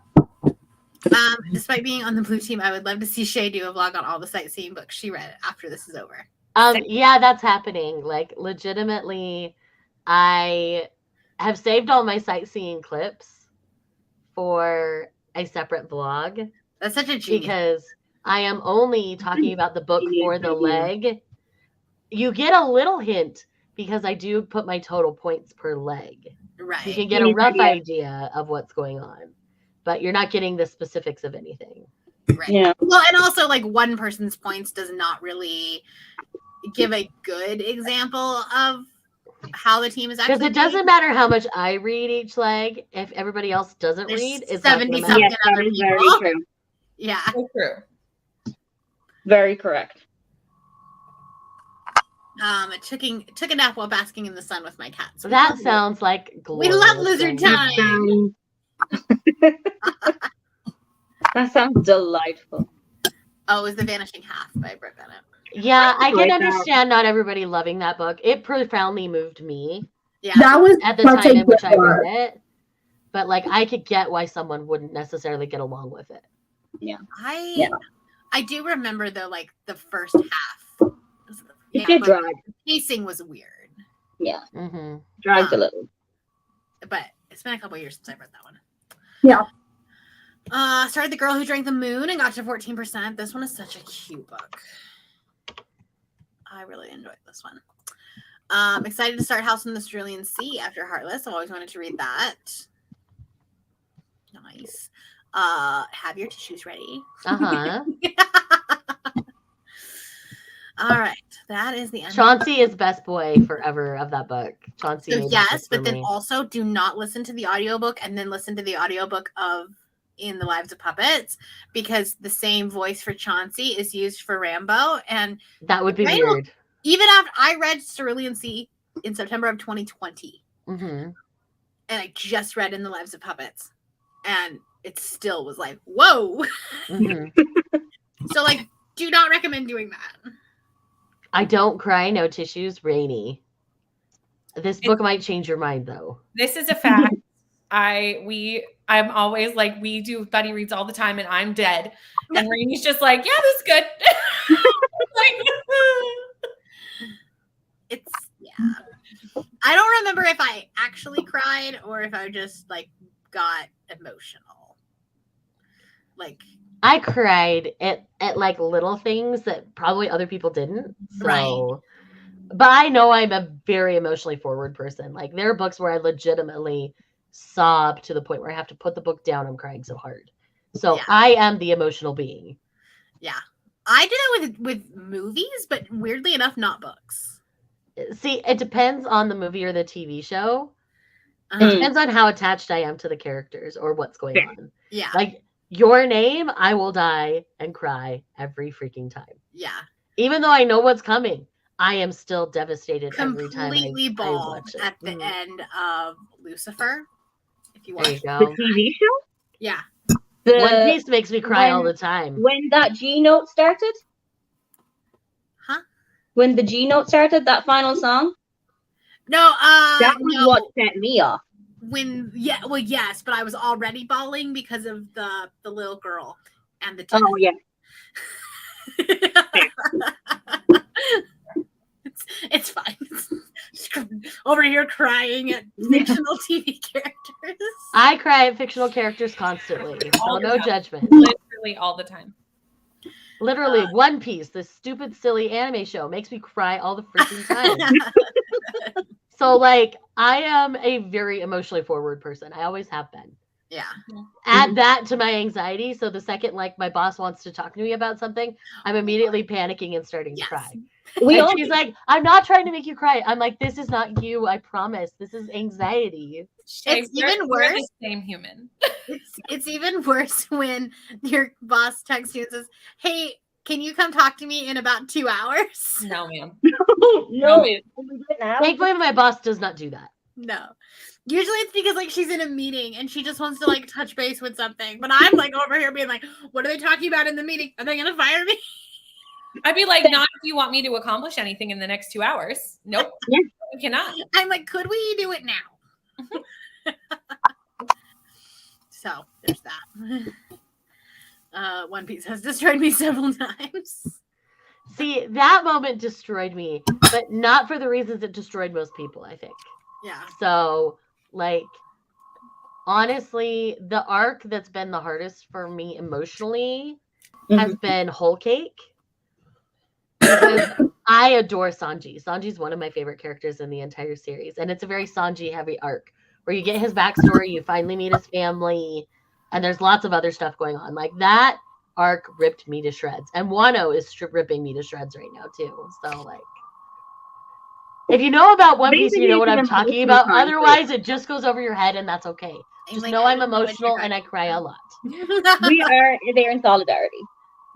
A: Despite being on the blue team, I would love to see Shay do a vlog on all the sightseeing books she read after this is over.
C: Yeah, that's happening. Like, legitimately, I have saved all my sightseeing clips for a separate vlog
A: That's such a genius.
C: because I am only talking about the book for the leg. You get a little hint because I do put my total points per leg.
A: Right.
C: You can get a rough idea of what's going on, but you're not getting the specifics of anything.
A: Right.
D: Yeah.
A: Well, and also like one person's points does not really give a good example of how the team is actually.
C: Because it doesn't matter how much I read each leg. If everybody else doesn't
A: There's
C: read, it's not
A: 70
C: gonna
A: something
C: matter.
D: Yes, that
A: other
D: is very
A: people.
D: true.
A: Yeah.
E: So true.
D: Very correct.
A: Took a nap while basking in the sun with my cats.
C: That sounds like
A: We love
C: glorious
A: lizard
C: thing.
A: time.
D: That sounds delightful.
A: Oh, it was The Vanishing Half by Britt Bennett.
C: Yeah, I can
D: like that.
C: understand not everybody loving that book. It profoundly moved me
A: Yeah.
B: That was
C: at the
B: such
C: time
B: a
C: in which
B: good
C: I
B: book.
C: read it. But like, I could get why someone wouldn't necessarily get along with it.
A: I do remember though, like the first half.
D: It did
A: but
D: drag.
A: the pacing was weird.
D: Yeah.
C: Mm-hmm.
D: Dragged a little.
A: But it's been a couple years since I read that one.
B: Yeah.
A: Started The Girl Who Drank the Moon and got to 14%. This one is such a cute book. I really enjoyed this one. Excited to start House in the Cerulean Sea after Heartless. I've always wanted to read that. Nice. Have your tissues ready.
C: Uh-huh.
A: All right. That is the end.
C: Chauncey is best boy forever of that book. Chauncey.
A: So
C: made that
A: yes,
C: book for
A: but then
C: me.
A: also do not listen to the audiobook and then listen to the audiobook of In the Lives of Puppets, because the same voice for Chauncey is used for Rambo. And
C: That would be
A: Right?
C: weird.
A: even after I read Cerulean Sea in September of 2020,
C: Mm-hmm.
A: and I just read In the Lives of Puppets, and it still was like, whoa.
C: Mm-hmm.
A: So like, do not recommend doing that.
C: I don't cry, no tissues, rainy. This book might change your mind though.
E: This is a fact. I'm always like, we do buddy reads all the time and I'm dead. And Rainey's just like, yeah, this is good. Like,
A: It's I don't remember if I actually cried or if I just like got emotional. Like
C: I cried at like little things that probably other people didn't. So,
A: Right.
C: But I know I'm a very emotionally forward person. Like there are books where I legitimately sob to the point where I have to put the book down. I'm crying so hard. So
A: Yeah.
C: I am the emotional being.
A: I did it with movies, but weirdly enough, not books.
C: See, it depends on the movie or the TV show.
A: Uh-huh.
C: It depends on how attached I am to the characters or what's going
D: Fair.
C: on.
A: Yeah,
C: Like Your Name, I will die and cry every freaking time.
A: yeah.
C: Even though I know what's coming, I am still devastated every time
A: Completely
C: I
A: bawled
C: watch it.
A: at the
C: Mhm.
A: end of Lucifer. If you
C: There
A: watch,
C: you
D: The
C: go.
D: TV show?
A: yeah.
C: One Piece makes me cry all
D: when-
C: the time.
D: When that G note started?
A: Huh?
D: When the G note started, that final song?
A: No,
D: That was
A: no.
D: what set me off.
A: Well, yes, but I was already bawling because of the little girl and the
D: Oh, yeah.
A: it's fine. Just over here crying at fictional TV characters.
C: I cry at fictional characters constantly. So
E: All the
C: no
E: time.
C: judgment.
E: literally all the time.
C: Literally, One Piece, this stupid, silly anime show, makes me cry all the freaking time. So, like, I am a very emotionally forward person. I always have been.
A: Yeah.
C: Add that to my anxiety. So the second, like, my boss wants to talk to me about something, I'm immediately panicking and starting
A: Yes.
C: to cry.
D: We
C: And
D: all
C: she's like, I'm not trying to make you cry. I'm like, this is not you. I promise. This is anxiety.
E: Shay,
A: It's
E: we're-
A: even
E: we're the
A: worse.
E: same human.
A: It's even worse when your boss texts you and says, "Hey, can you come talk to me in about 2 hours?"
E: No, ma'am.
D: no.
E: ma'am.
D: Can we do it now?
C: Thankfully, my boss does not do that.
A: No. Usually it's because like she's in a meeting and she just wants to like touch base with something. But I'm like over here being like, what are they talking about in the meeting? Are they gonna fire me?
E: I'd be like, not if you want me to accomplish anything in the next 2 hours. Nope.
D: Yeah.
E: We cannot.
A: I'm like, could we do it now? So there's that. One Piece has destroyed me several times.
C: See, that moment destroyed me, but not for the reasons it destroyed most people, I think.
A: Yeah.
C: So, like, honestly, the arc that's been the hardest for me emotionally has been Whole Cake. Because I adore Sanji. Sanji's one of my favorite characters in the entire series. And it's a very Sanji heavy arc where you get his backstory, you finally meet his family, and there's lots of other stuff going on. Like that arc ripped me to shreds. And Wano is ripping me to shreds right now, too. So, like, if you know about One Piece, you know what I'm talking about. Otherwise, it just goes over your head, and that's okay. Just know I'm emotional and I cry a lot.
D: We are there in solidarity.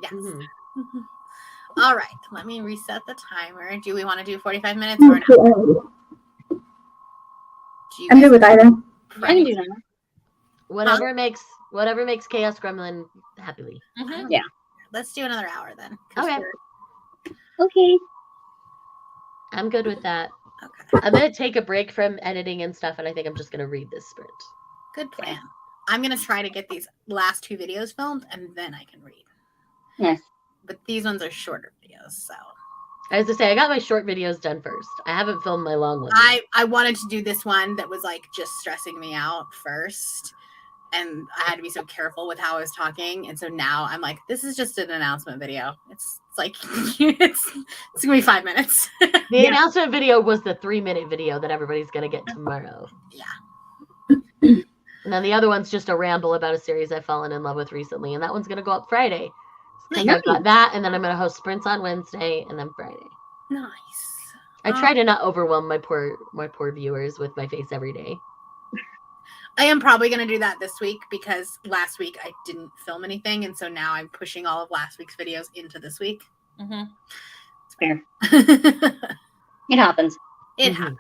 A: Yes.
C: Mhm.
A: All right. Let me reset the timer. Do we want to do 45 minutes or no? Do you
B: I'm
A: guys
B: good with either.
D: I can do that.
C: Whatever makes Chaos Gremlin happily.
E: Mhm.
D: Yeah.
A: Let's do another hour then. 'Cause
C: Okay.
D: Okay.
C: I'm good with that.
A: Okay.
C: I'm gonna take a break from editing and stuff, and I think I'm just gonna read this sprint.
A: Good plan. I'm gonna try to get these last 2 videos filmed and then I can read.
D: Yes.
A: But these ones are shorter videos, so
C: I was to say I got my short videos done first. I haven't filmed my long one. yet.
A: I wanted to do this one that was like just stressing me out first. And I had to be so careful with how I was talking. And so now I'm like, this is just an announcement video. It's like it's gonna be 5 minutes.
C: The announcement video was the 3-minute video that everybody's gonna get tomorrow.
A: Yeah.
C: And then the other one's just a ramble about a series I've fallen in love with recently, and that one's gonna go up Friday. Because
A: Nice.
C: I've got that, and then I'm gonna host sprints on Wednesday, and then Friday.
A: Nice.
C: I try to not overwhelm my poor viewers with my face every day.
A: I am probably going to do that this week because last week I didn't film anything. And so now I'm pushing all of last week's videos into this week.
E: Mhm.
D: It's fair.
A: It
D: It happens.
A: happens.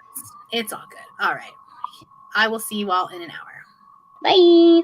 A: It's all good. All right. I will see you all in an hour.
D: Bye.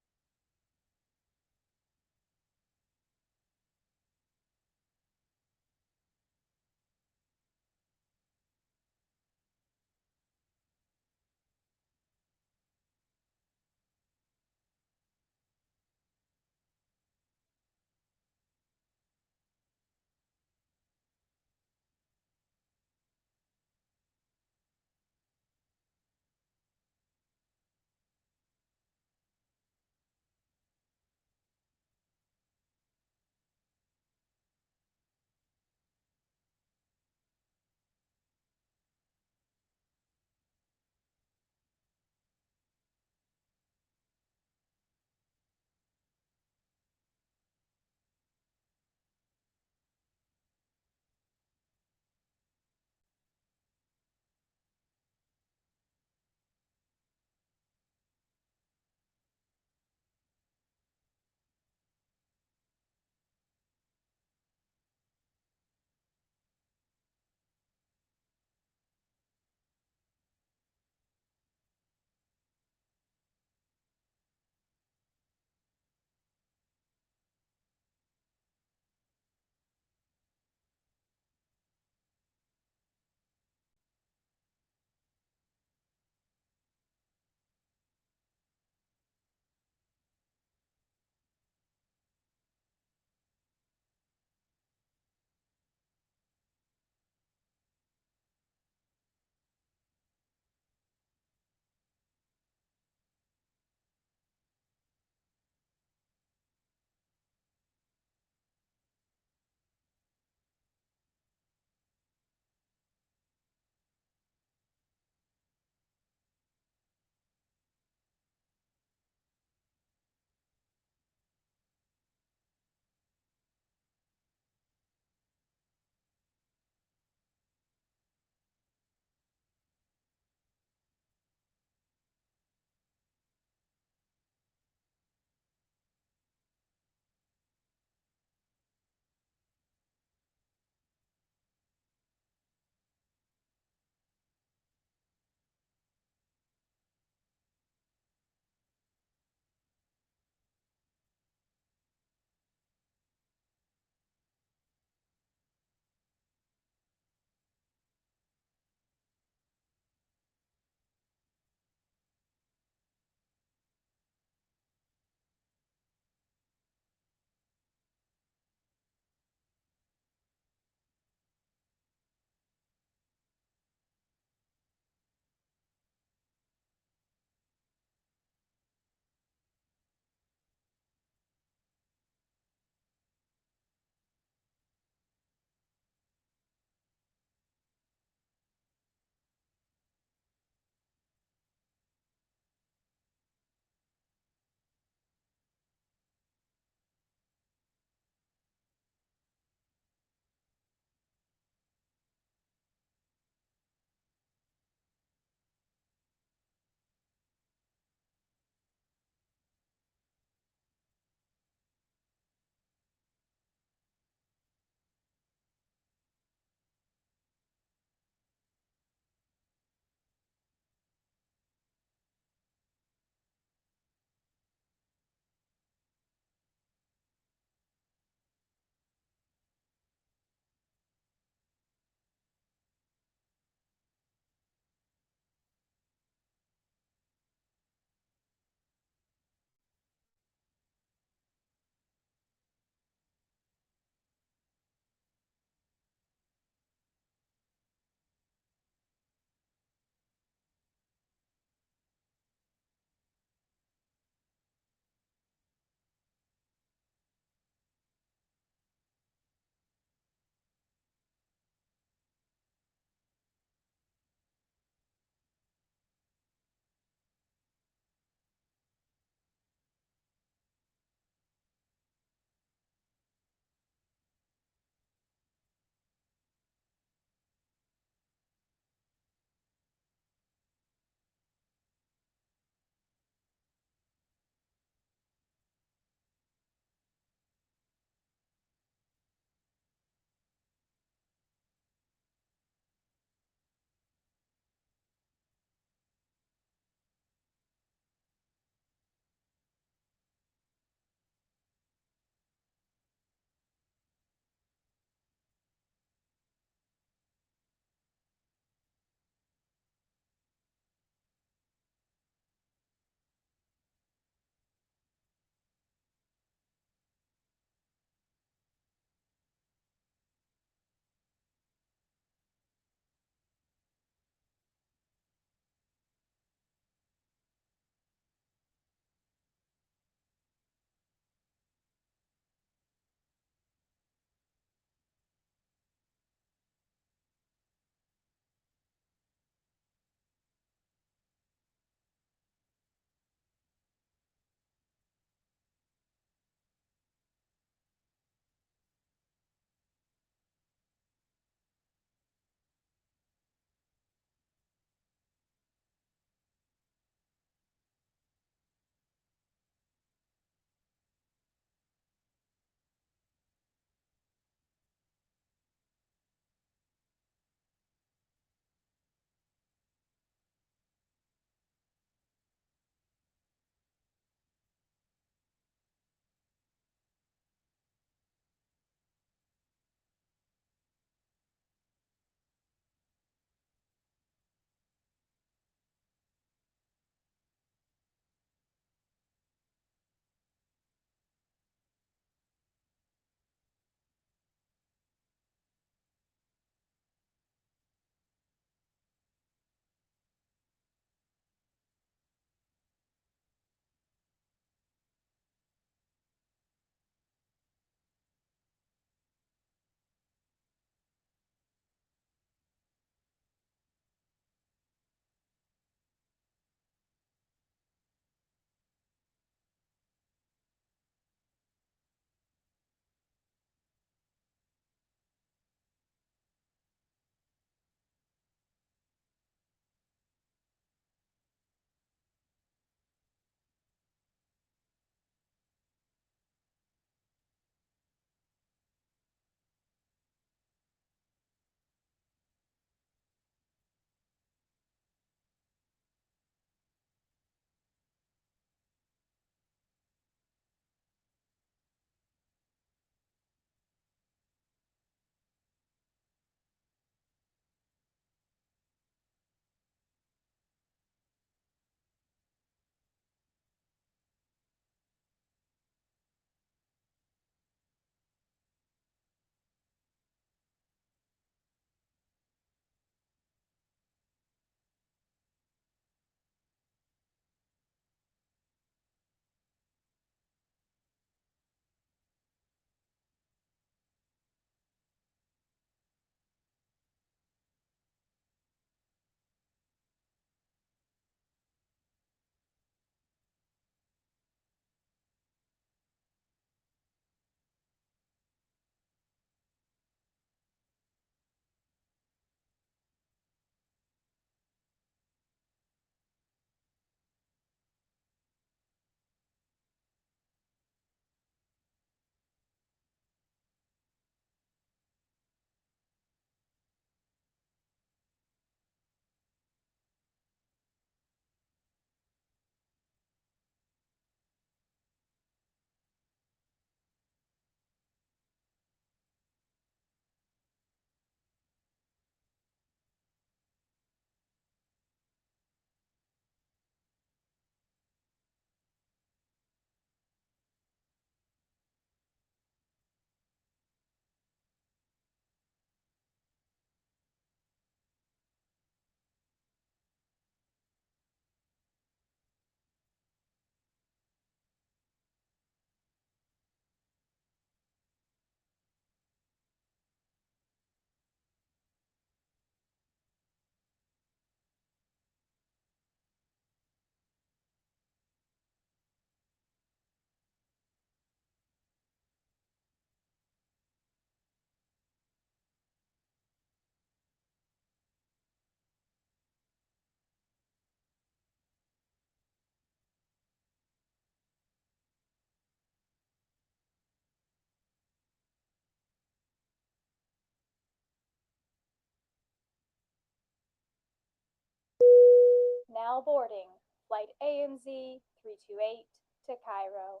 F: Now boarding flight AMZ 328 to Cairo.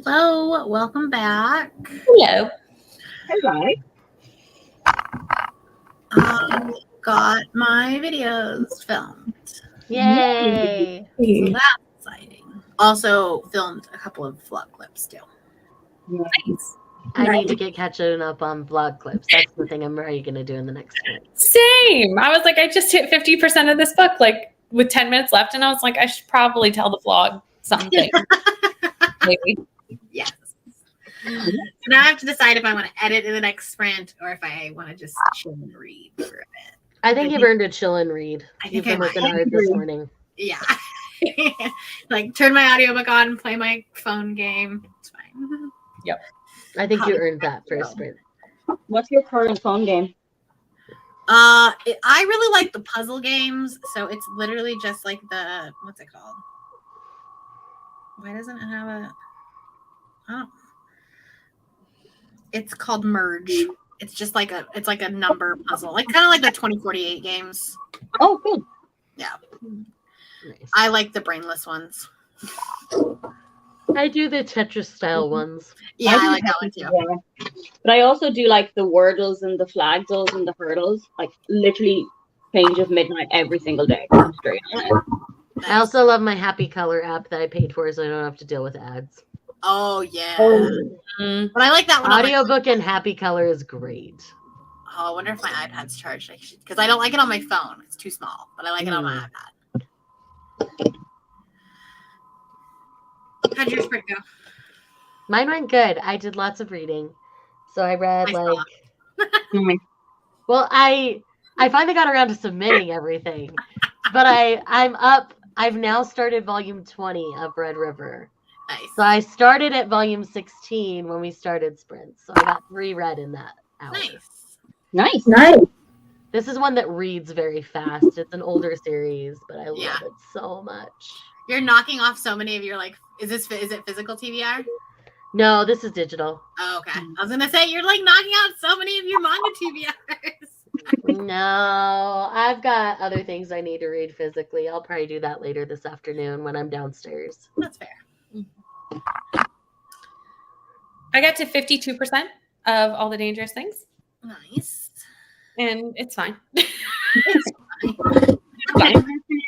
A: Hello, welcome back.
E: Hello.
D: Hello.
A: Got my videos filmed.
C: Yay!
A: So that's exciting. Also filmed a couple of vlog clips too.
E: Nice.
C: I need to get catching up on vlog clips. That's the thing I'm already going to do in the next one.
E: Same. I was like, I just hit 50% of this book, like with 10 minutes left, and I was like, I should probably tell the vlog something. Maybe.
A: Yes. So now I have to decide if I want to edit in the next sprint or if I want to just chill and read for a bit.
C: I think you've earned a chill and read.
A: I
C: You've
A: think
C: been
A: I
C: working
A: might.
C: hard this morning.
A: Yeah. Like turn my audiobook on, play my phone game. It's fine.
C: I think you earned that for a sprint.
D: What's your current phone game?
A: I really like the puzzle games, so it's literally just like the what's it called? Why doesn't it have a? Oh, it's called Merge. It's just like a number puzzle, like kind of like the 2048 games.
D: Oh, good.
C: Nice.
A: I like the brainless ones.
C: I do the Tetris style ones.
A: Yeah, I like that one too.
D: Yeah. But I also do like the Wordles and the Flagdles and the Hurdles, like literally Change of Midnight every single day. Straight on.
C: I also love my Happy Color app that I paid for so I don't have to deal with ads.
A: Oh yeah,
E: Mm.
A: but I like that one. On my-
C: Audiobook and Happy Color is great.
A: Oh, I wonder if my iPad's charged. Because I don't like it on my phone. It's too small, but I like it on my iPad. How'd your sprint go?
C: Mine went good. I did lots of reading. So I read
A: I saw.
C: well, I finally got around to submitting everything. But I'm up. I've now started volume 20 of Red River.
A: Nice.
C: So I started at volume 16 when we started sprints. So I got 3 read in that hour.
A: Nice.
B: Nice.
C: This is one that reads very fast. It's an older series, but I
A: Yeah.
C: love it so much.
A: You're knocking off so many of your like. Is it physical TBR?
C: No, this is digital.
A: Oh, okay. I was gonna say you're like knocking out so many of your manga TBRs.
C: No, I've got other things I need to read physically. I'll probably do that later this afternoon when I'm downstairs.
A: That's fair.
E: I got to 52% of All the Dangerous Things,
A: Nice.
E: and it's fine.
D: You're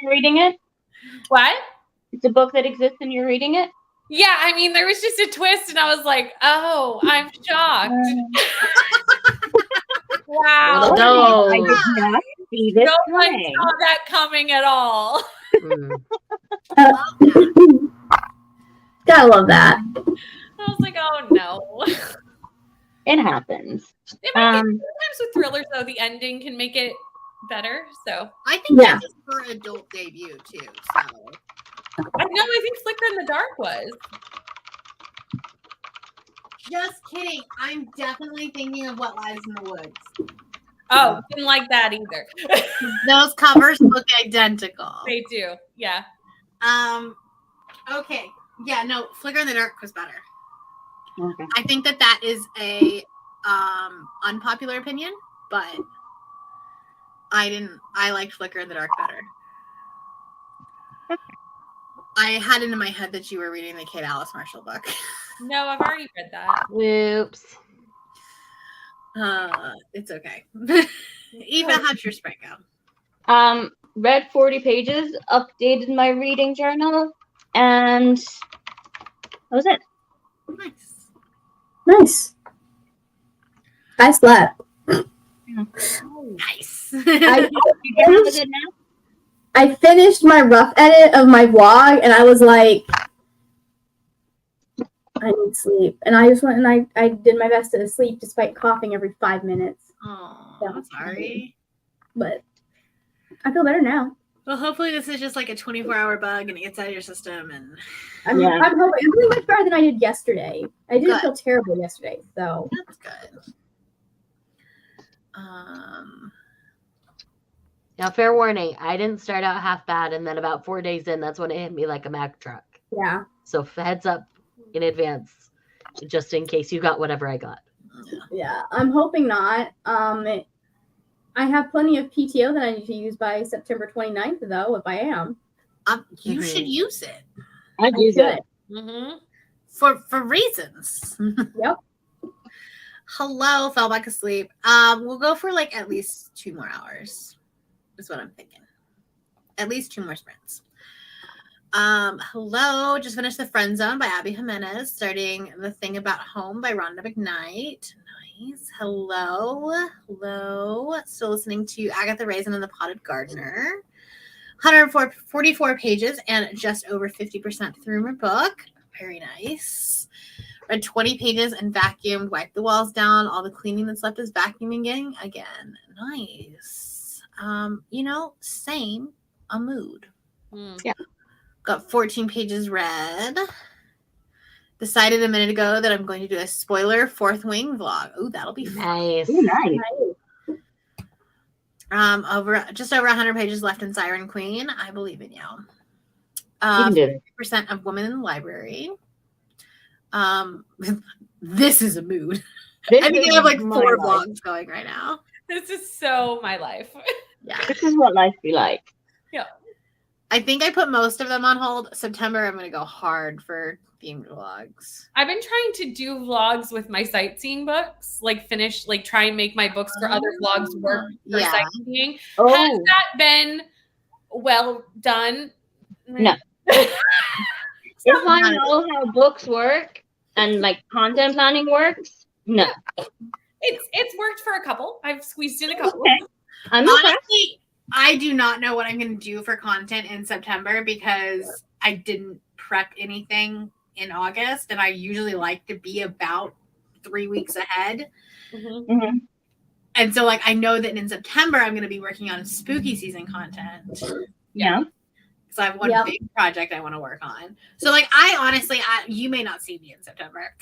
D: reading it?
E: What?
D: It's a book that exists and you're reading it?
E: Yeah, I mean, there was just a twist, and I was like, oh, I'm shocked. Wow.
C: No.
D: I did not see this
E: No one
D: coming.
E: saw that coming at all.
C: Mm.
B: Gotta love that.
E: I was like, oh no.
D: It happens.
E: It might be,
D: Um,
E: sometimes with thrillers, though, the ending can make it better. So
A: I think
B: Yeah.
A: this is for adult debut too. So
E: I think Flicker in the Dark was.
A: just kidding. I'm definitely thinking of What Lies in the Woods.
E: Oh, didn't like that either.
A: Those covers look identical.
E: They do. Yeah.
A: Okay. Yeah, no, Flicker in the Dark was better.
D: Okay.
A: I think that is a unpopular opinion, but I liked Flicker in the Dark better. I had it in my head that you were reading the Kate Alice Marshall book.
E: No, I've already read that.
C: Whoops.
A: It's okay. Eva, how'd your sprint go?
D: Read 40 pages, updated my reading journal, and that was it.
A: Nice.
B: Nice. I slept.
A: Nice.
D: You have a good nap?
B: I finished my rough edit of my vlog and I was like, I need sleep. And I just went and I did my best to sleep despite coughing every 5 minutes.
A: Oh, I'm sorry.
B: But I feel better now.
A: Well, hopefully this is just like a 24-hour bug and it gets out of your system. And
B: I'm hoping I'm doing much better than I did yesterday. I didn't feel terrible yesterday, so
A: that's good.
C: Now, fair warning, I didn't start out half bad, and then about 4 days in, that's when it hit me like a Mack truck.
B: yeah.
C: So heads up in advance, just in case you got whatever I got.
B: Yeah. I'm hoping not. I have plenty of PTO that I need to use by September 29th, though, if I am.
A: You should use it
D: I'd
B: I
D: use
B: should.
D: it.
E: Mm-hmm.
A: for reasons.
B: Yep.
A: Hello, fell back asleep. We'll go for like at least 2 more hours. Is what I'm thinking. At least 2 more sprints. Hello, just finished The Friend Zone by Abby Jimenez, starting The Thing About Home by Rhonda McKnight. Nice. Hello. Still listening to Agatha Raisin and the Potted Gardener. 144 pages and just over 50% through my book. Very nice. Read 20 pages and vacuumed, wiped the walls down. All the cleaning that's left is vacuuming again. Nice. Same. A mood.
E: Mm.
A: Got 14 pages read. Decided a minute ago that I'm going to do a spoiler 4th Wing vlog. Ooh, that'll be fun.
C: Nice.
D: Ooh, nice.
A: Just over 100 pages left in Siren Queen. I believe in you.
D: You can do it.
A: 50% of Women in the Library. This is a mood. I think I have like 4 vlogs going right now.
E: This is so my life.
A: Yeah.
D: This is what life be like.
A: I think I put most of them on hold. September, I'm going to go hard for themed vlogs.
E: I've been trying to do vlogs with my sightseeing books, try and make my books for other vlogs work for
A: Yeah.
E: sightseeing. Has
D: Oh,
E: that been well done?
D: No. If I know how books work and like content planning works, no.
E: It's worked for a couple. I've squeezed in a couple.
D: Okay. I'm impressed.
A: Honestly, I do not know what I'm going to do for content in September because I didn't prep anything in August, and I usually like to be about 3 weeks ahead.
E: Mm-hmm.
D: Mhm.
A: And so, I know that in September I'm going to be working on spooky season content.
D: Yeah.
A: So I have one
B: Yep.
A: big project I want to work on. So, I honestly, you may not see me in September.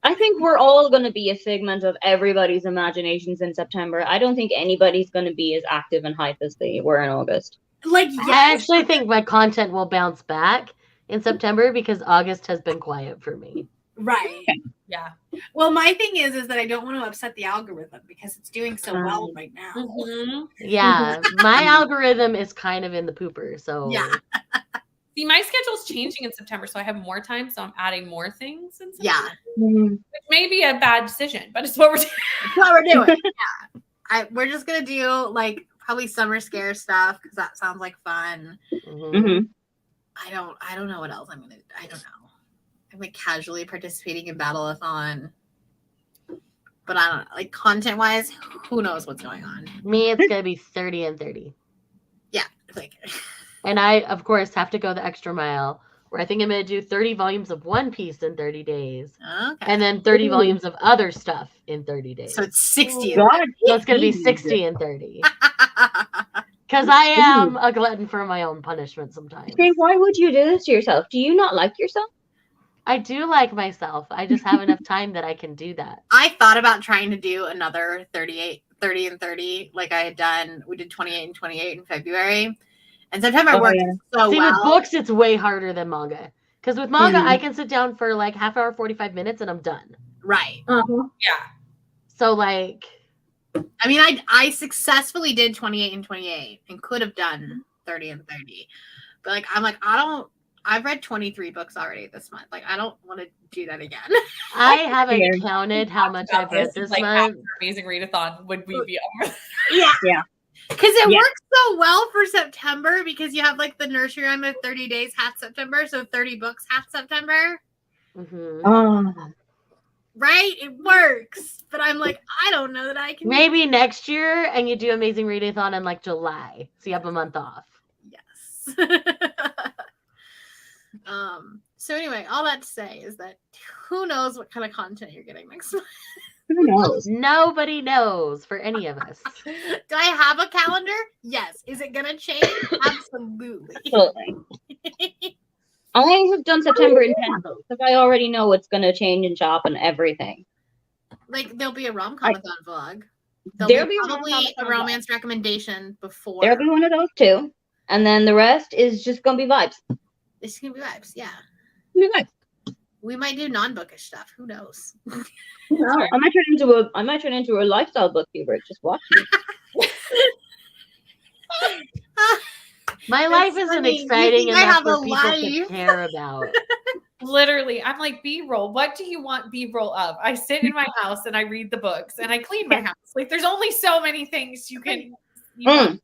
D: I think we're all going to be a figment of everybody's imaginations in September. I don't think anybody's going to be as active and hype as they were in August.
C: I
A: Yes.
C: actually think my content will bounce back in September because August has been quiet for me.
A: Right.
E: Yeah.
A: Well, my thing is that I don't want to upset the algorithm because it's doing so well right now.
E: Mm-hmm.
C: Yeah, my algorithm is kind of in the pooper. So
A: Yeah.
E: See, my schedule's changing in September, so I have more time, so I'm adding more things in September.
A: Yeah.
E: Which may be a bad decision, but it's what we're doing.
A: That's what we're doing. Yeah. We're just gonna do probably summer scare stuff because that sounds like fun.
C: mhm.
D: Mm-hmm.
A: I don't know what else I'm gonna. I don't know. I'm casually participating in Battle-a-thon, but I don't know. Content wise, who knows what's going on?
C: Me, it's gonna be 30 and 30.
A: Yeah.
C: And I, of course, have to go the extra mile where I think I'm going to do 30 volumes of One Piece in 30 days
A: Okay.
C: and then 30
D: Ooh.
C: volumes of other stuff in 30 days.
A: So it's 60.
D: God,
C: So it's going to be 60 and 30. Because I am a glutton for my own punishment sometimes.
D: Dave, why would you do this to yourself? Do you not like yourself?
C: I do like myself. I just have enough time that I can do that.
A: I thought about trying to do another 30 and 30 like I had done. We did 28 and 28 in February. And September
D: Oh,
A: worked
D: yeah.
A: so
C: See,
A: well.
C: with books, it's way harder than manga. Because with manga,
D: Mhm.
C: I can sit down for half hour, 45 minutes, and I'm done.
A: Right.
B: Uh-huh.
E: Yeah.
C: So,
A: I mean, I successfully did 28 and 28 and could have done 30 and 30. But I've read 23 books already this month. I don't want to do that again.
C: I haven't
D: Yeah.
C: counted how much I've read this
E: after
C: month.
E: Amazing Readathon would we be over?
A: Yeah.
D: Yeah.
A: Because it
D: Yeah.
A: works so well for September because you have the nursery rhyme of 30 days half September. So 30 books half September.
C: Mhm.
D: Oh,
A: Right? It works. But I'm I don't know that I can.
C: Maybe next year, and you do Amazing Readathon in July, so you have a month off.
A: Yes. So anyway, all that to say is that who knows what kind of content you're getting next month.
D: who knows?
C: Nobody knows for any of us.
A: Do I have a calendar? Yes. Is it gonna change? Absolutely.
D: Absolutely. I have done September intentionally because I already know it's going to change and shop and everything.
A: There'll be a rom-com-a-thon vlog.
D: There'll be a
A: probably
D: rom-com-a-thon
A: a
D: vlog.
A: romance recommendation before.
D: There'll be one of those too. And then the rest is just going to be vibes.
A: It's gonna be vibes, yeah.
D: It'll be vibes.
A: We might do non-bookish stuff. Who knows?
B: No.
D: I might turn into a lifestyle bookkeeper. Just watch me.
C: My
A: It's
C: life isn't
A: funny. You
C: exciting
A: think I
C: enough
A: have
C: for
A: a
C: people to
A: life?
C: care about.
E: Literally, I'm like, B-roll. What do you want B-roll of? I sit in my house and I read the books and I clean my house. Like, there's only so many things you can. Want.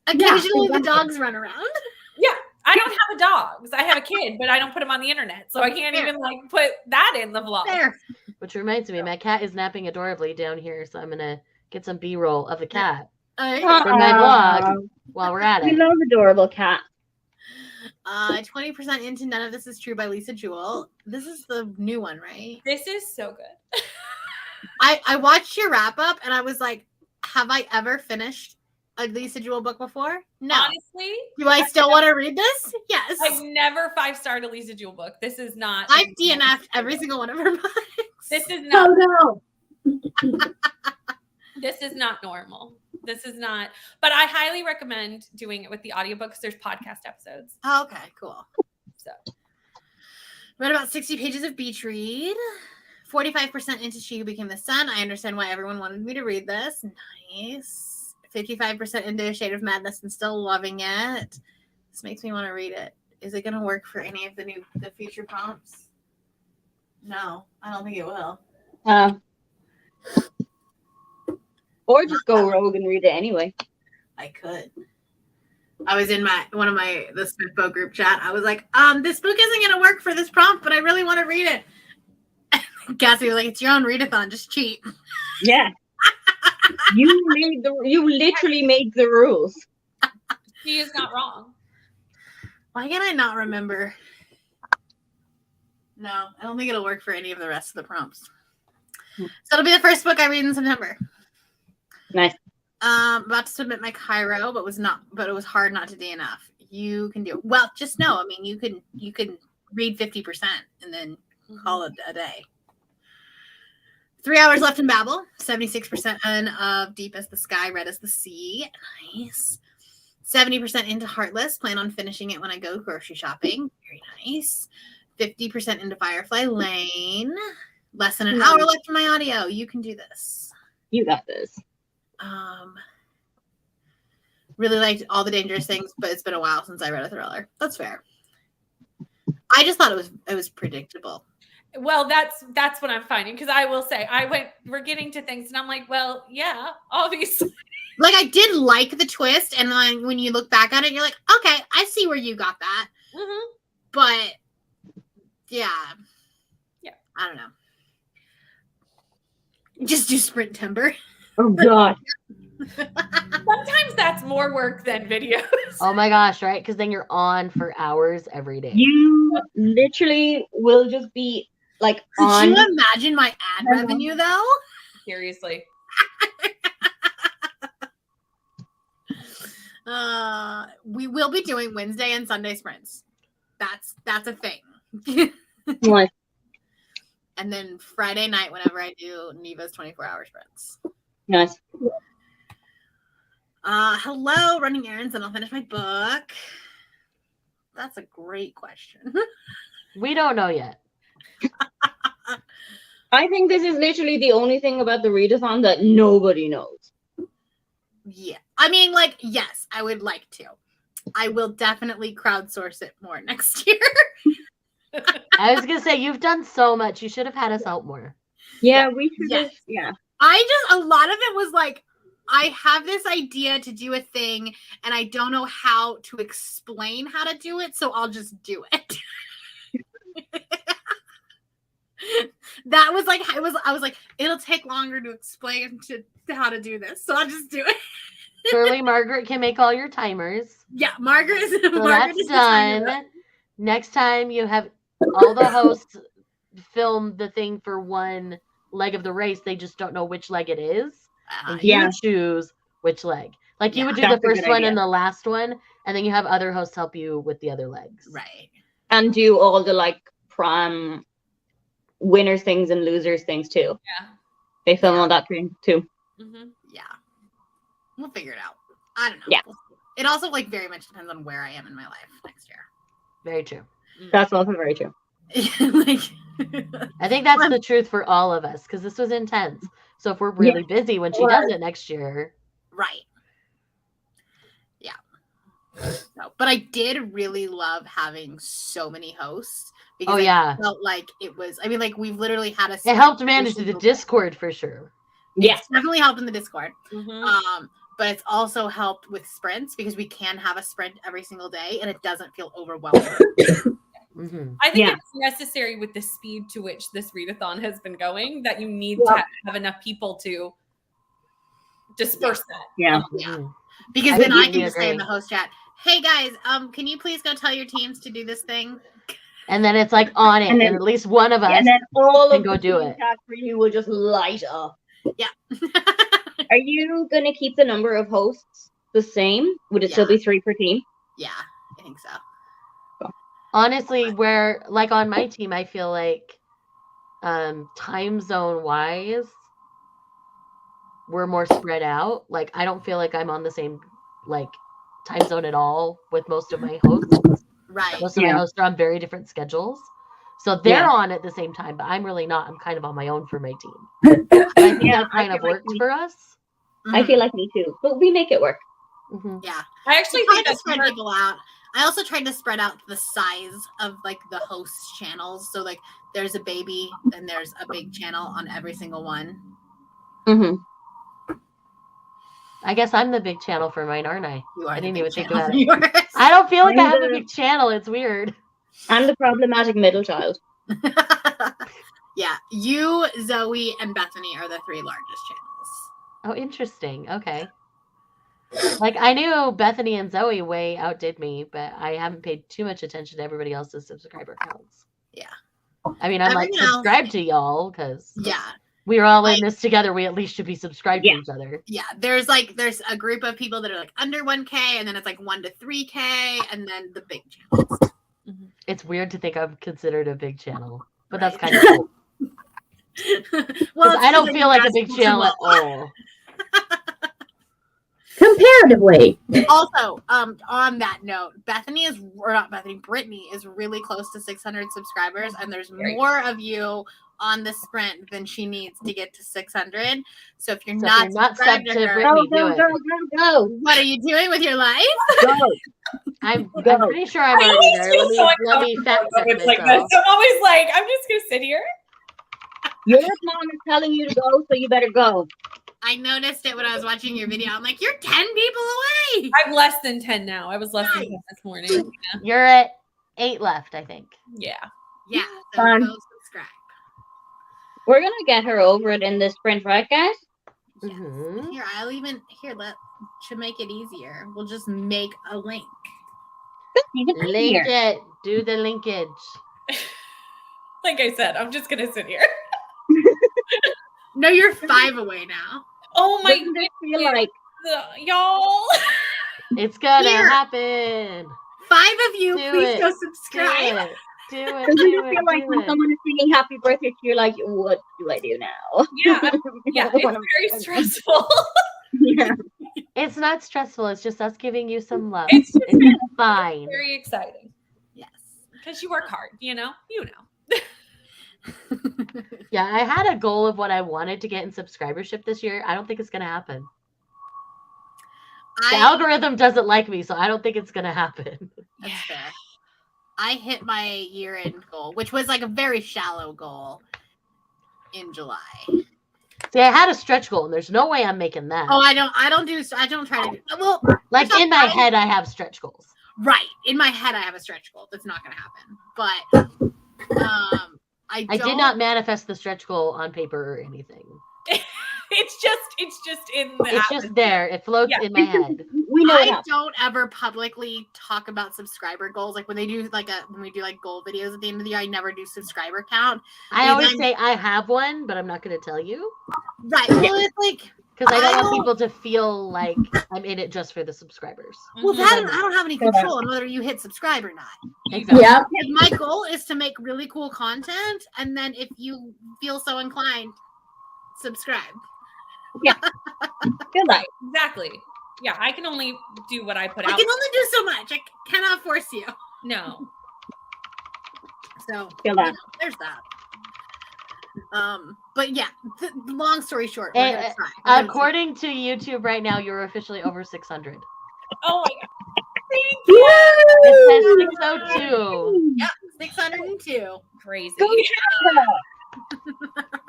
A: Occasionally, the
B: exactly.
A: dogs run around.
E: I don't have a dog. I have a kid, but I don't put him on the internet, so I can't even like put that in the vlog.
A: There.
C: Which reminds me, my cat is napping adorably down here, so I'm gonna get some B-roll of the cat for my vlog while we're at
D: We
C: it.
D: love adorable cat.
A: 20% into None of This Is True by Lisa Jewell. This is the new one, right?
E: This is so good.
A: I watched your wrap up and I was like, have I ever finished a Lisa Jewell book before? No.
E: Honestly,
A: Do I still want to read this? Yes.
E: I've never 5-starred a Lisa Jewell book. This is not.
A: I've DNF'd every single one of her books.
E: This is
B: Oh
E: not.
B: no.
E: This is not normal. This is not. But I highly recommend doing it with the audiobooks. There's podcast episodes.
A: Okay, cool.
E: So
A: Read about 60 pages of Beach Read. 45% into She Who Became the Sun. I understand why everyone wanted me to read this. Nice. 55% into Shade of Madness and still loving it. This makes me want to read it. Is it going to work for any of the future prompts? No, I don't think it will.
D: Or just go rogue and read it anyway.
A: I could. I was in the Smithbo group chat. I was like, this book isn't going to work for this prompt, but I really want to read it. Cassie was like, it's your own readathon, just cheat.
D: Yeah. You literally made the rules.
E: she is not wrong.
A: Why can I not remember? No, I don't think it'll work for any of the rest of the prompts. So it'll be the first book I read in September.
D: Nice.
A: About to submit my Cairo, but it was hard not to DNF. You can do it. Well, just know, I mean, you can read 50% and then call it a day. 3 hours left in Babel. 76% in of Deep as the Sky, Red as the Sea. Nice. 70% into Heartless. Plan on finishing it when I go grocery shopping. Very nice. 50% into Firefly Lane. Less than an hour left in my audio. You can do this.
D: You got this.
A: Really liked All the Dangerous Things, but it's been a while since I read a thriller. That's fair. I just thought it was predictable.
E: Well, that's what I'm finding, because I will say we're getting to things and I'm like, well, yeah, obviously.
A: Like, I did like the twist, and then when you look back at it, you're like, okay, I see where you got that.
E: Mm-hmm.
A: But yeah, I don't know. Just do Sprint Timber.
D: Oh God.
E: Sometimes that's more work than videos.
C: Oh my gosh, right? Because then you're on for hours every day.
D: You literally will just be like
A: Could
D: on.
A: you imagine my ad revenue though?
E: Seriously.
A: We will be doing Wednesday and Sunday sprints. That's a thing.
D: What?
A: And then Friday night, whenever I do Neva's 24-hour sprints.
D: Nice.
A: Hello, running errands, and I'll finish my book. That's a great question.
C: We don't know yet.
D: I think this is literally the only thing about the readathon that nobody knows.
A: Yeah. I mean, like, yes, I would like to. I will definitely crowdsource it more next year.
C: I was gonna say you've done so much. You should have had us help more.
D: Yeah, we should.
A: Yes.
D: Yeah.
A: A lot of it was like, I have this idea to do a thing and I don't know how to explain how to do it, so I'll just do it. That was like, I was like, it'll take longer to explain to how to do this, so I'll just do it.
C: Surely Margaret can make all your timers.
A: Yeah, Margaret is
C: So
A: Margaret
C: that's
A: is the timer.
C: done. Next time you have all the hosts film the thing for one leg of the race. They just don't know which leg it is. And you
D: Yeah.
C: choose which leg. Like you would do
D: That's
C: the
D: a
C: first
D: good
C: one
D: idea.
C: and the last one, and then you have other hosts help you with the other legs.
A: Right.
D: And do all the like prom winners things and losers things too.
E: Yeah.
D: They film all that too.
E: Mm-hmm.
A: Yeah. We'll figure it out. I don't know.
D: Yeah.
A: We'll see. It also like very much depends on where I am in my life next year.
C: Very true.
D: That's also very true.
A: Like
C: I think that's the truth for all of us because this was intense. So if we're really busy when she does it next year.
A: Right. Yeah. No, but I did really love having so many hosts because I felt like it was, I mean, like we've literally had a
C: It helped manage the Discord for sure.
D: Yeah.
A: It's definitely helped in the Discord.
E: Mhm.
A: But it's also helped with sprints because we can have a sprint every single day and it doesn't feel overwhelming.
E: I think it's necessary with the speed to which this readathon has been going that you need to have enough people to disperse that.
D: Yeah.
A: Because then I can just say in the host chat, hey guys, can you please go tell your teams to do this thing?
C: And then it's like on it, and at least one of us
D: and then all
C: can
D: of
C: go
D: the
C: do
D: team
C: it.
D: chat for you will just light up.
A: Yeah.
D: Are you gonna keep the number of hosts the same? Would it still be 3 per team?
A: Yeah, I think so.
C: Honestly, where like on my team, I feel like time zone wise, we're more spread out. Like I don't feel like I'm on the same like time zone at all with most of my hosts.
A: Right.
C: Most of my hosts are on very different schedules. So they're on at the same time, but I'm really not. I'm kind of on my own for my team. But I think that kind of worked for us.
D: I feel like me too, but we make it work.
A: Yeah.
E: I actually
A: tried
E: think
A: to
E: that's
A: spread people out. I also tried to spread out the size of like the host channels. So like there's a baby and there's a big channel on every single one.
C: I guess I'm the big channel for mine, aren't I?
A: You are
C: I
A: the
C: didn't
A: big
C: even think
A: channel
C: about
A: for
C: it.
A: yours.
C: I don't feel like I have a
D: I'm
C: big channel. It's weird.
D: I'm the problematic middle child.
A: Yeah, you, Zoe, and Bethany are the 3 largest channels.
C: Oh, interesting. Okay. Like I knew Bethany and Zoe way outdid me, but I haven't paid too much attention to everybody else's subscriber counts.
A: Yeah.
C: I mean, I'm like subscribed to y'all because we're all in this together. We at least should be subscribed to each other.
A: Yeah, there's a group of people that are like under 1K, and then it's like 1 to 3K, and then the big channels.
C: It's weird to think I'm considered a big channel, but that's kind of cool.
A: Well,
C: I don't feel like a big channel at all.
B: Comparatively.
A: Also, on that note, Brittany is really close to 600 subscribers, and there's more of you on the sprint than she needs to get to 600. So if you're not subscribed to her,
D: go.
A: What are you doing with your life?
D: Go.
C: I'm pretty sure I'm already there. Let me fact check myself.
E: Like this. I'm always like, I'm just gonna sit here.
D: Your mom is telling you to go, so you better go.
A: I noticed it when I was watching your video. I'm like, you're 10 people away.
E: I'm less than 10 now. I was less than 10 this morning. Yeah.
C: You're at 8 left, I think.
E: Yeah.
A: Yeah. So go subscribe.
D: We're gonna get her over it in this sprint, right, guys?
A: Yes. Here, should make it easier. We'll just make a link.
C: Link it. Do the linkage.
E: Like I said, I'm just gonna sit here.
A: No, you're 5 away now.
E: Oh my
D: goodness! Feel like
E: y'all.
C: It's gonna happen.
A: 5 of you, please go subscribe.
C: Do it.
D: Because you feel like when someone is singing happy birthday to you, like, what do I do now?
E: Yeah, it's very stressful.
D: Yeah.
C: It's not stressful. It's just us giving you some love.
E: It's
C: fine.
E: Very exciting.
A: Yes.
E: Because you work hard, you know.
C: Yeah, I had a goal of what I wanted to get in subscribership this year. I don't think it's gonna happen. The algorithm doesn't like me, so I don't think it's gonna happen.
A: That's fair. I hit my year-end goal, which was like a very shallow goal in July.
C: See, I had a stretch goal, and there's no way I'm making that.
A: Oh, I don't try to do well.
C: Like in my head, I have stretch goals.
A: Right. In my head, I have a stretch goal. That's not gonna happen. But I
C: did not manifest the stretch goal on paper or anything.
E: It's just in the
C: It's just there. It floats in my head.
D: We know
A: I don't ever publicly talk about subscriber goals. Like when we do goal videos at the end of the year, I never do subscriber count.
C: I always say I have one, but I'm not going to tell you.
A: Right. Well, it's like
C: because I don't want people to feel like I'm in it just for the subscribers.
A: Well, I don't have any control on whether you hit subscribe or not.
C: Exactly.
B: Yeah.
A: My goal is to make really cool content, and then if you feel so inclined, subscribe.
D: Yeah. Feel like
E: exactly. Yeah, I can only do what I put out.
A: I can only do so much. I cannot force you.
E: No.
A: So
D: feel that.
A: there's that. But yeah, long story short, we're gonna try. We're gonna
C: According to YouTube right now, you're officially over 600.
E: Oh my god. Thank you.
C: It says 602.
A: Yep, 602.
E: Crazy.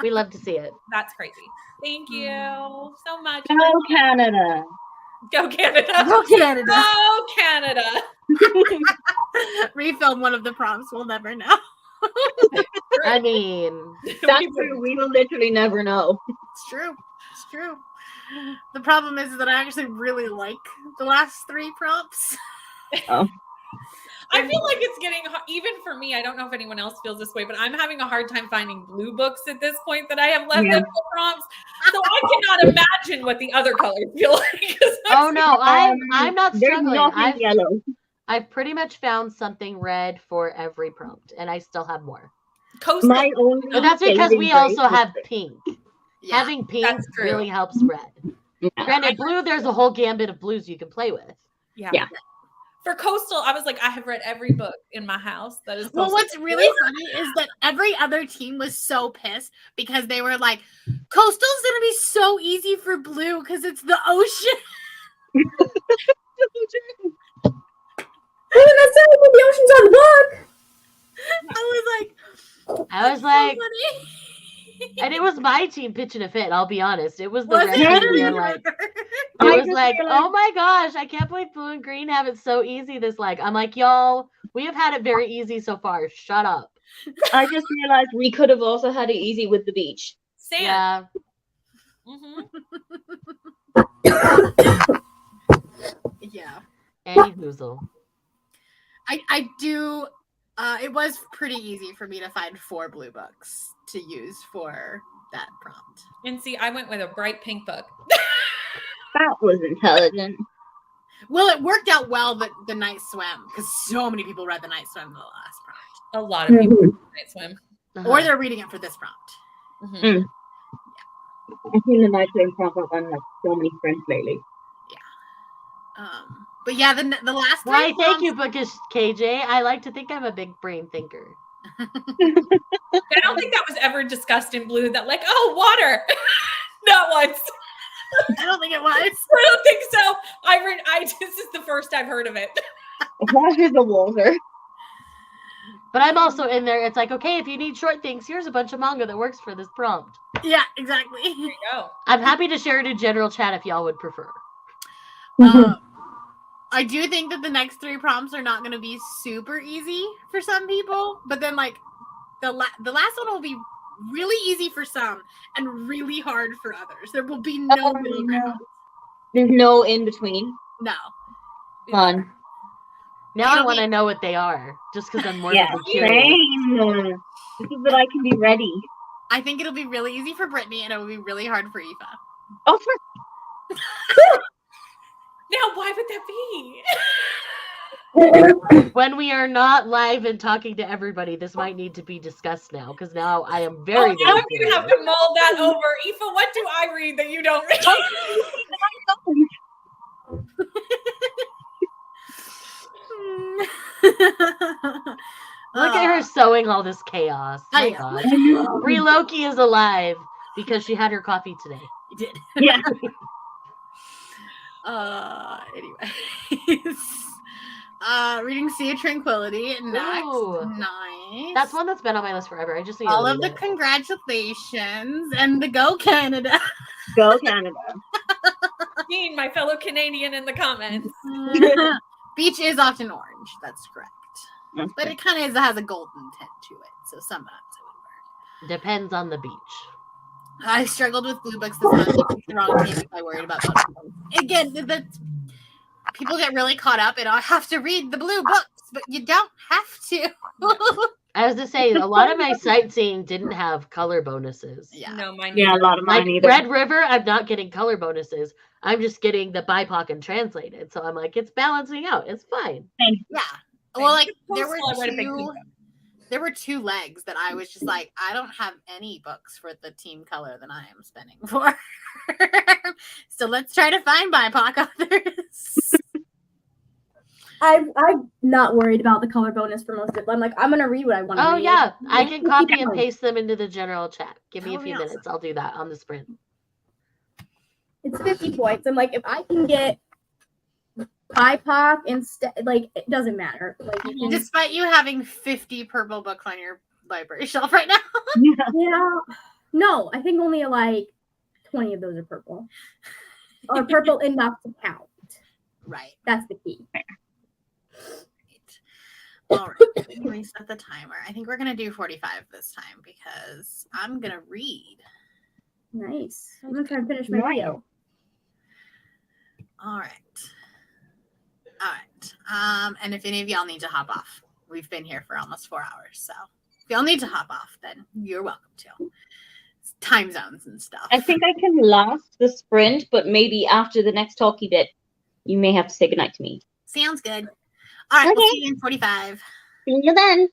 C: We love to see it.
E: That's crazy. Thank you so much.
D: Go Canada.
E: Go Canada.
A: Go Canada.
E: Go Canada.
A: Refilm one of the prompts. We'll never know.
C: I mean,
D: That's true. We will literally never know.
A: It's true. It's true. The problem is that I actually really like the last 3 prompts.
E: I feel like it's getting even for me. I don't know if anyone else feels this way, but I'm having a hard time finding blue books at this point that I have left
D: Yeah.
E: as the prompts. So I cannot imagine what the other colors feel like. 'Cause
C: oh no, I'm not
D: There's
C: struggling.
D: nothing yellow.
C: I've pretty much found something red for every prompt, and I still have more.
E: Coastal.
D: My only
C: But that's because we
D: saving
C: also
D: grace
C: have
D: is-
C: pink.
A: Yeah.
C: Having pink
E: That's true.
C: really helps red.
D: Yeah.
C: Granted, blue, there's a whole gambit of blues you can play with.
E: Yeah.
D: Yeah.
E: For Coastal, I was like, I have read every book in my house that is.
A: Well,
E: Coastal.
A: what's really funny is that every other team was so pissed because they were like, Coastal's gonna be so easy for blue because it's the ocean.
B: That's not what the ocean's on the book.
C: I was
A: so
C: like,
A: funny.
C: and it was my team pitching a fit, I'll be honest. It was the
A: Was
C: red
A: it?
C: team being like,
D: I
C: it was
D: just
C: like,
D: realized-
C: oh my gosh, I can't believe blue and green have it so easy this leg. I'm like, y'all, we have had it very easy so far. Shut up.
D: I just realized we could have also had it easy with the beach.
E: Sand.
C: Yeah.
A: Yeah.
C: Any Hoozle.
A: I do. It was pretty easy for me to find 4 blue books to use for that prompt.
E: And see, I went with a bright pink book.
D: That was intelligent.
A: Well, it worked out well that the night swim because so many people read the night swim in the last prompt,
E: A lot of people night swim.
C: Uh-huh.
A: or they're reading it for this prompt.
E: Mhm.
D: I've seen the night swim pop up on like so many friends lately.
A: But yeah, the last 3
C: Why, thank
A: prompts-
C: you, Bookish KJ. I like to think I'm a big brain thinker.
E: I don't think that was ever discussed in blue. That like, oh, water. Not once.
A: I don't think it was.
E: I don't think so. This is the first I've heard of it.
D: What is the water?
C: But I'm also in there. It's like, okay, if you need short things, here's a bunch of manga that works for this prompt.
A: Yeah, exactly.
E: There you go.
C: I'm happy to share it in general chat if y'all would prefer.
A: I do think that the next 3 prompts are not going to be super easy for some people, but then like the last one will be really easy for some and really hard for others. There will be no middle ground.
D: There's no in between.
A: No.
D: Fun.
C: Now I
A: It'll
C: want to
A: be-
C: know what they are, just because I'm more
D: Yeah,
C: curious.
D: same. This is that I can be ready.
A: I think it'll be really easy for Brittany and it will be really hard for Aoife.
D: Oh, for
E: Now, why would that be?
C: When we are not live and talking to everybody, this might need to be discussed now, because now I am very,
E: Now I'm
C: very
E: gonna
C: curious.
E: have to mull that over. Aoife, what do I read that you don't read?
C: Look at her sewing all this chaos. My
A: I
C: God. Brie Loki is alive because she had her coffee today.
A: You did.
D: Yeah.
A: Anyways. Reading Sea of Tranquility next.
C: Ooh.
A: Nice.
C: That's one that's been on my list forever. I just need to
A: All of
C: read
A: the
C: it.
A: congratulations and the Go Canada.
D: Go Canada.
E: Dean, my fellow Canadian in the comments.
A: Beach is often orange. That's correct. But it kind of has a golden tint to it. So sometimes it would work.
C: Depends on the beach.
A: I struggled with blue books this month. I picked the wrong team if I worried about both of them. Again, people get really caught up and I have to read the blue books, but you don't have to.
C: I was to say, a lot of my sightseeing didn't have color bonuses.
A: Yeah.
E: No, mine.
D: Yeah, a lot of
C: Like
D: mine either.
C: Red River, I'm not getting color bonuses. I'm just getting the BIPOC and translated. So I'm like, it's balancing out. It's fine.
A: Yeah. Well, like
E: Coastal, I read a big pink book.
A: there were 2 legs that I was just like, I don't have any books for the team color that I am spending for. So let's try to find BIPOC authors.
B: I'm not worried about the color bonus for most of it. I'm like, I'm gonna read what I want to
C: Oh
B: read.
C: yeah, I
B: Yeah,
C: can
B: keep
C: copy and
B: going.
C: paste them into the general chat. Give me
A: That
C: a
A: would be
C: few
A: awesome.
C: minutes. I'll do that on the sprint.
B: It's 50 points. I'm like, if I can get BIPOC instead, like, it doesn't matter. Like, you can,
A: Despite you having 50 purple books on your library shelf right now.
B: yeah. No, I think only like 20 of those are purple. Or purple enough to count.
A: Right.
B: That's the key.
A: All right. Let me reset the timer. I think we're going to do 45 this time because I'm going to read.
B: Nice. I'm gonna try and finish my video.
A: All right. All right. And if any of y'all need to hop off, we've been here for almost 4 hours. So if y'all need to hop off, then you're welcome to. It's time zones and stuff.
D: I think I can last the sprint, but maybe after the next talky bit, you may have to say goodnight to me.
A: Sounds good. All right. We'll
D: Okay.
A: see you in 45.
D: See you then.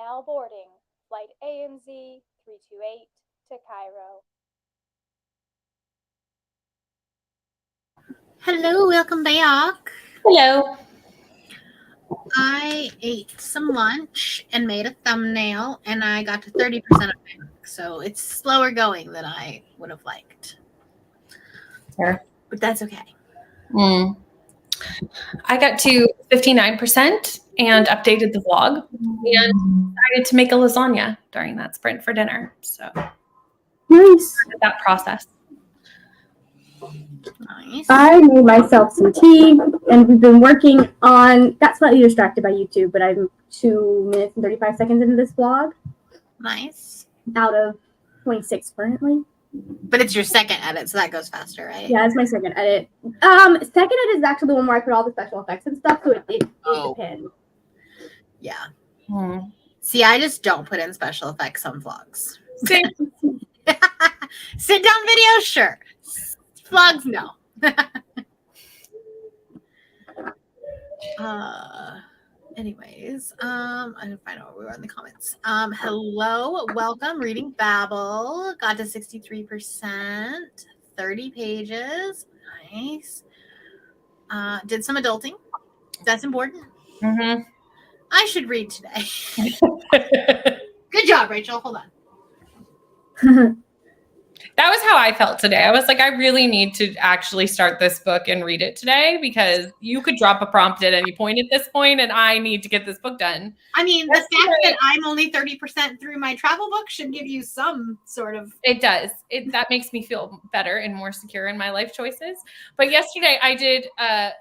F: now boarding flight AMZ 328 to Cairo.
A: Hello, welcome back.
E: Hello.
A: I ate some lunch and made a thumbnail, and I got to 30% of my book. So it's slower going than I would have liked.
E: Sure.
A: But that's okay.
E: I got to 59% and updated the vlog and decided to make a lasagna during that sprint for dinner. So
B: Nice.
E: that process.
A: Nice.
B: I made myself some tea, and we've been working on. Got slightly distracted by YouTube, but I'm 2 minutes and 35 seconds into this vlog
A: Nice.
B: out of 26 currently.
A: But it's your second edit, so that goes faster, right?
B: Yeah, it's my second edit. Second edit is actually the one where I put all the special effects and stuff, so it depends.
A: Yeah. See, I just don't put in special effects on vlogs.
E: Same.
A: Sit down video, sure. Vlogs, no. Anyways, I didn't find out where we were in the comments. Hello, welcome, Reading Babble. Got to 63%, 30 pages. Nice. Did some adulting. That's important.
E: Mm-hmm.
A: I should read today. Good job, Rachel. Hold on.
E: That was how I felt today. I was like, I really need to actually start this book and read it today because you could drop a prompt at any point at this point, and I need to get this book done.
A: I mean, the fact that I'm only 30% through my travel book should give you some sort of.
E: It does. That makes me feel better and more secure in my life choices. But yesterday I did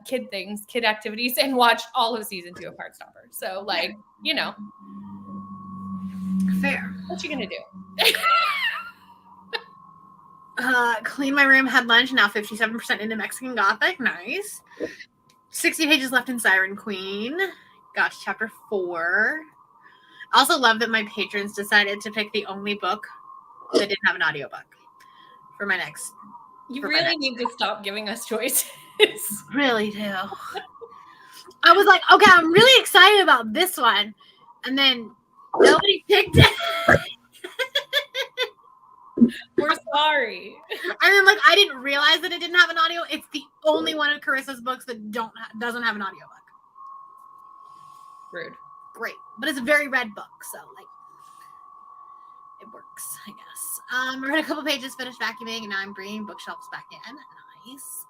E: kid activities, and watched all of season 2 of Heartstopper. So, like, you know.
A: Fair.
E: What you gonna do?
A: Clean my room, had lunch, now 57% into Mexican Gothic. Nice. 60 pages left in Siren Queen. Got to chapter 4. I also love that my patrons decided to pick the only book that didn't have an audiobook for my next.
E: You
A: for my
E: really
A: next
E: need to stop giving us choices.
A: Really do. I was like, okay, I'm really excited about this one. And then nobody picked it.
E: We're sorry.
A: And then, like, I didn't realize that it didn't have an audio. It's the only one of Carissa's books that doesn't have an audiobook.
E: Rude.
A: Great. But it's a very read book, so, like, it works, I guess. I read a couple pages, finished vacuuming, and now I'm bringing bookshelves back in. Nice.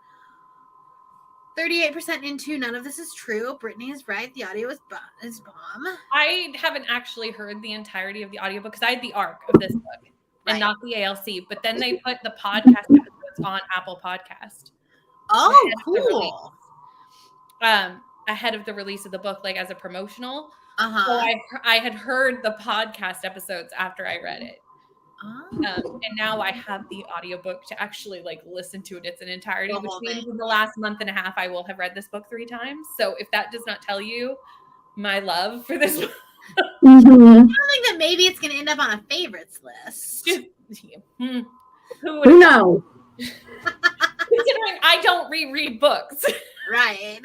A: 38% into none of this is true. Brittany is right. The audio is bomb.
E: I haven't actually heard the entirety of the audiobook because I had the ARC of this book. And not the ALC, but then they put the podcast episodes on Apple Podcast.
A: Oh, cool.
E: Ahead of the release of the book, like as a promotional.
A: Uh-huh.
E: So I had heard the podcast episodes after I read it.
A: Oh.
E: And now I have the audiobook to actually like listen to it in its entirety,
A: The
E: which
A: whole
E: means
A: thing.
E: in the last month and a half, I will have read this book 3 times. So if that does not tell you my love for this book,
B: Mm-hmm.
A: I don't think that maybe it's going to end up on a favorites list.
E: Who
B: Who knows?
E: Considering I don't reread books.
A: Right.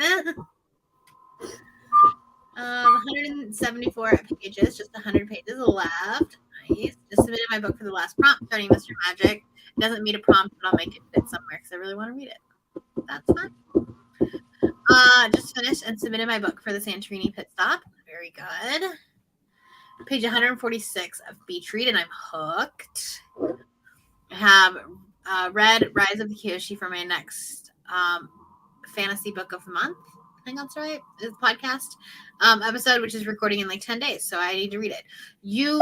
A: 174 pages, just 100 pages left. Nice. Just submitted my book for the last prompt, starting Mr. Magic. It doesn't meet a prompt, but I'll make it fit somewhere because I really want to read it. That's fine. Just finished and submitted my book for the Santorini pit stop. Very good. Page 146 of Beach Read, and I'm hooked. I have read Rise of the Kyoshi for my next fantasy book of the month. I think that's right. It's a podcast episode, which is recording in like 10 days. So I need to read it.
B: 10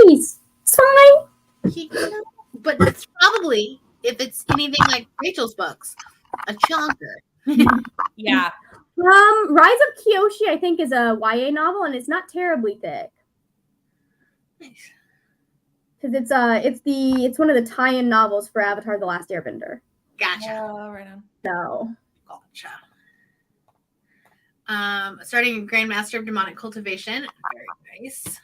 B: days. It's fine.
A: But it's probably, if it's anything like Rachel's books, a chonker.
E: Yeah.
B: Rise of Kyoshi, I think, is a YA novel, and it's not terribly thick.
A: Nice.
B: Because it's one of the tie-in novels for Avatar: The Last Airbender.
A: Gotcha.
E: Right on.
B: So
A: Gotcha. Starting Grandmaster of Demonic Cultivation. Very nice.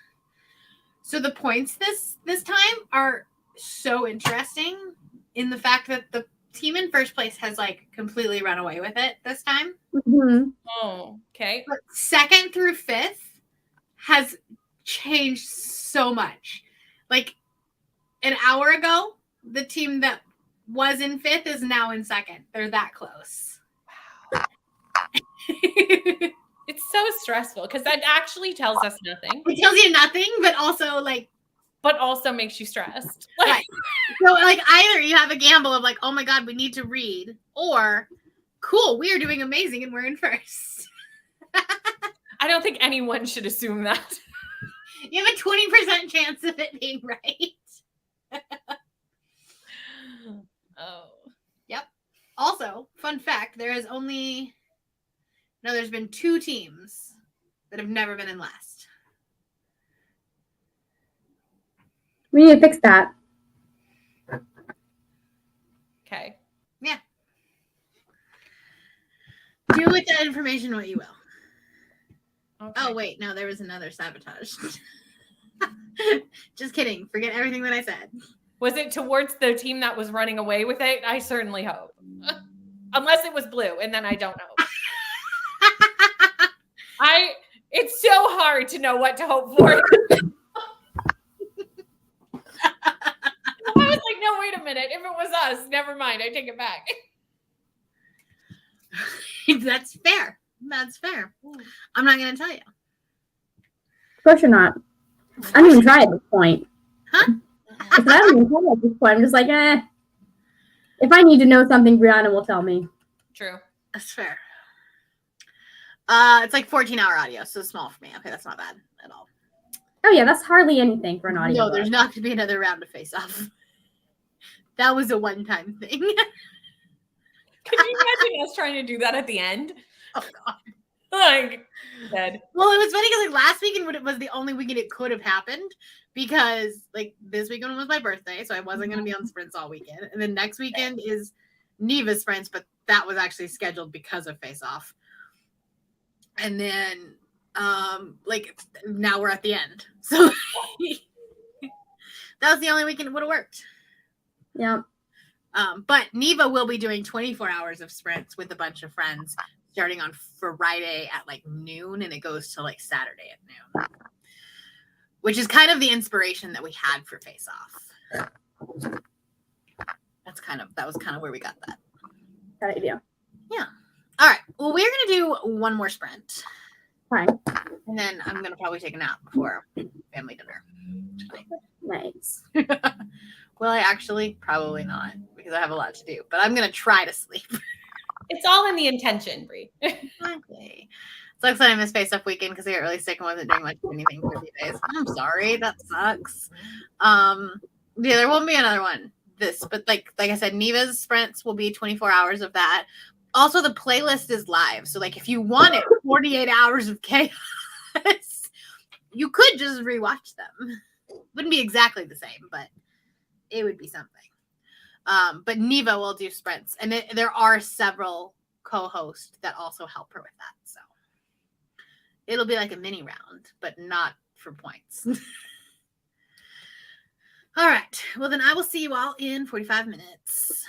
A: So the points this time are so interesting in the fact that the team in first place has like completely run away with it this time.
B: mm-hmm.
E: Oh, okay.
A: But second through fifth has changed so much. Like an hour ago, the team that was in 5th is now in 2nd. They're that close.
E: Wow. It's so stressful because that actually tells us nothing,
A: It tells you nothing, but also like,
E: but also makes you stressed.
A: right. So like either you have a gamble of like, oh my God, we need to read, or cool, we are doing amazing and we're in 1st.
E: I don't think anyone should assume that.
A: You have a 20% chance of it being right.
E: Oh.
A: Yep. Also, fun fact, there's been 2 teams that have never been in last.
B: We need to fix that.
E: Okay.
A: Yeah. Do with that information what you will.
E: Okay.
A: Oh, wait. No, there was another sabotage. Just kidding. Forget everything that I said.
E: Was it towards the team that was running away with it? I certainly hope. Unless it was blue, and then I don't know. It's so hard to know what to hope for. I was like, no, wait a minute. If it was us, never mind. I take it back.
A: That's fair. That's fair. I'm not going to tell you.
B: Of course you're not. I don't even try at this point.
A: Huh?
B: I don't even try at this point. I'm just like, if I need to know something, Brianna will tell me.
E: True.
A: That's fair. It's like 14-hour audio, so small for me. Okay, that's not bad at all.
B: Oh yeah, that's hardly anything for an audio.
A: No, there's not going to be another round of face-off. That was a one-time thing.
E: Can you imagine us trying to do that at the end?
A: Oh God.
E: Like, dead.
A: Well, it was funny because like last weekend it was the only weekend it could have happened because like this weekend was my birthday, so I wasn't going to be on sprints all weekend, and then next weekend is Neva's sprints, but that was actually scheduled because of face-off. And then like now we're at the end, so that was the only weekend it would have worked.
B: Yeah.
A: But Neva will be doing 24 hours of sprints with a bunch of friends starting on Friday at like noon, and it goes to like Saturday at noon, which is kind of the inspiration that we had for Face Off. That was kind of where we got that.
B: Good idea.
A: Yeah. All right. Well, we're going to do one more sprint.
B: Fine.
A: And then I'm going to probably take a nap before family dinner.
B: Nice.
A: Will I actually? Probably not, because I have a lot to do. But I'm going to try to sleep.
E: It's all in the intention, Brie.
A: Exactly. Sucks that I missed Face Off weekend because I got really sick and wasn't doing much of anything for a few days. I'm sorry. That sucks. Yeah, there won't be another one. But like I said, Neva's sprints will be 24 hours of that. Also, the playlist is live. So like if you wanted 48 hours of chaos, you could just rewatch them. Wouldn't be exactly the same, but it would be something. But Neva will do sprints, and there are several co-hosts that also help her with that. So it'll be like a mini round, but not for points. All right. Well, then I will see you all in 45 minutes.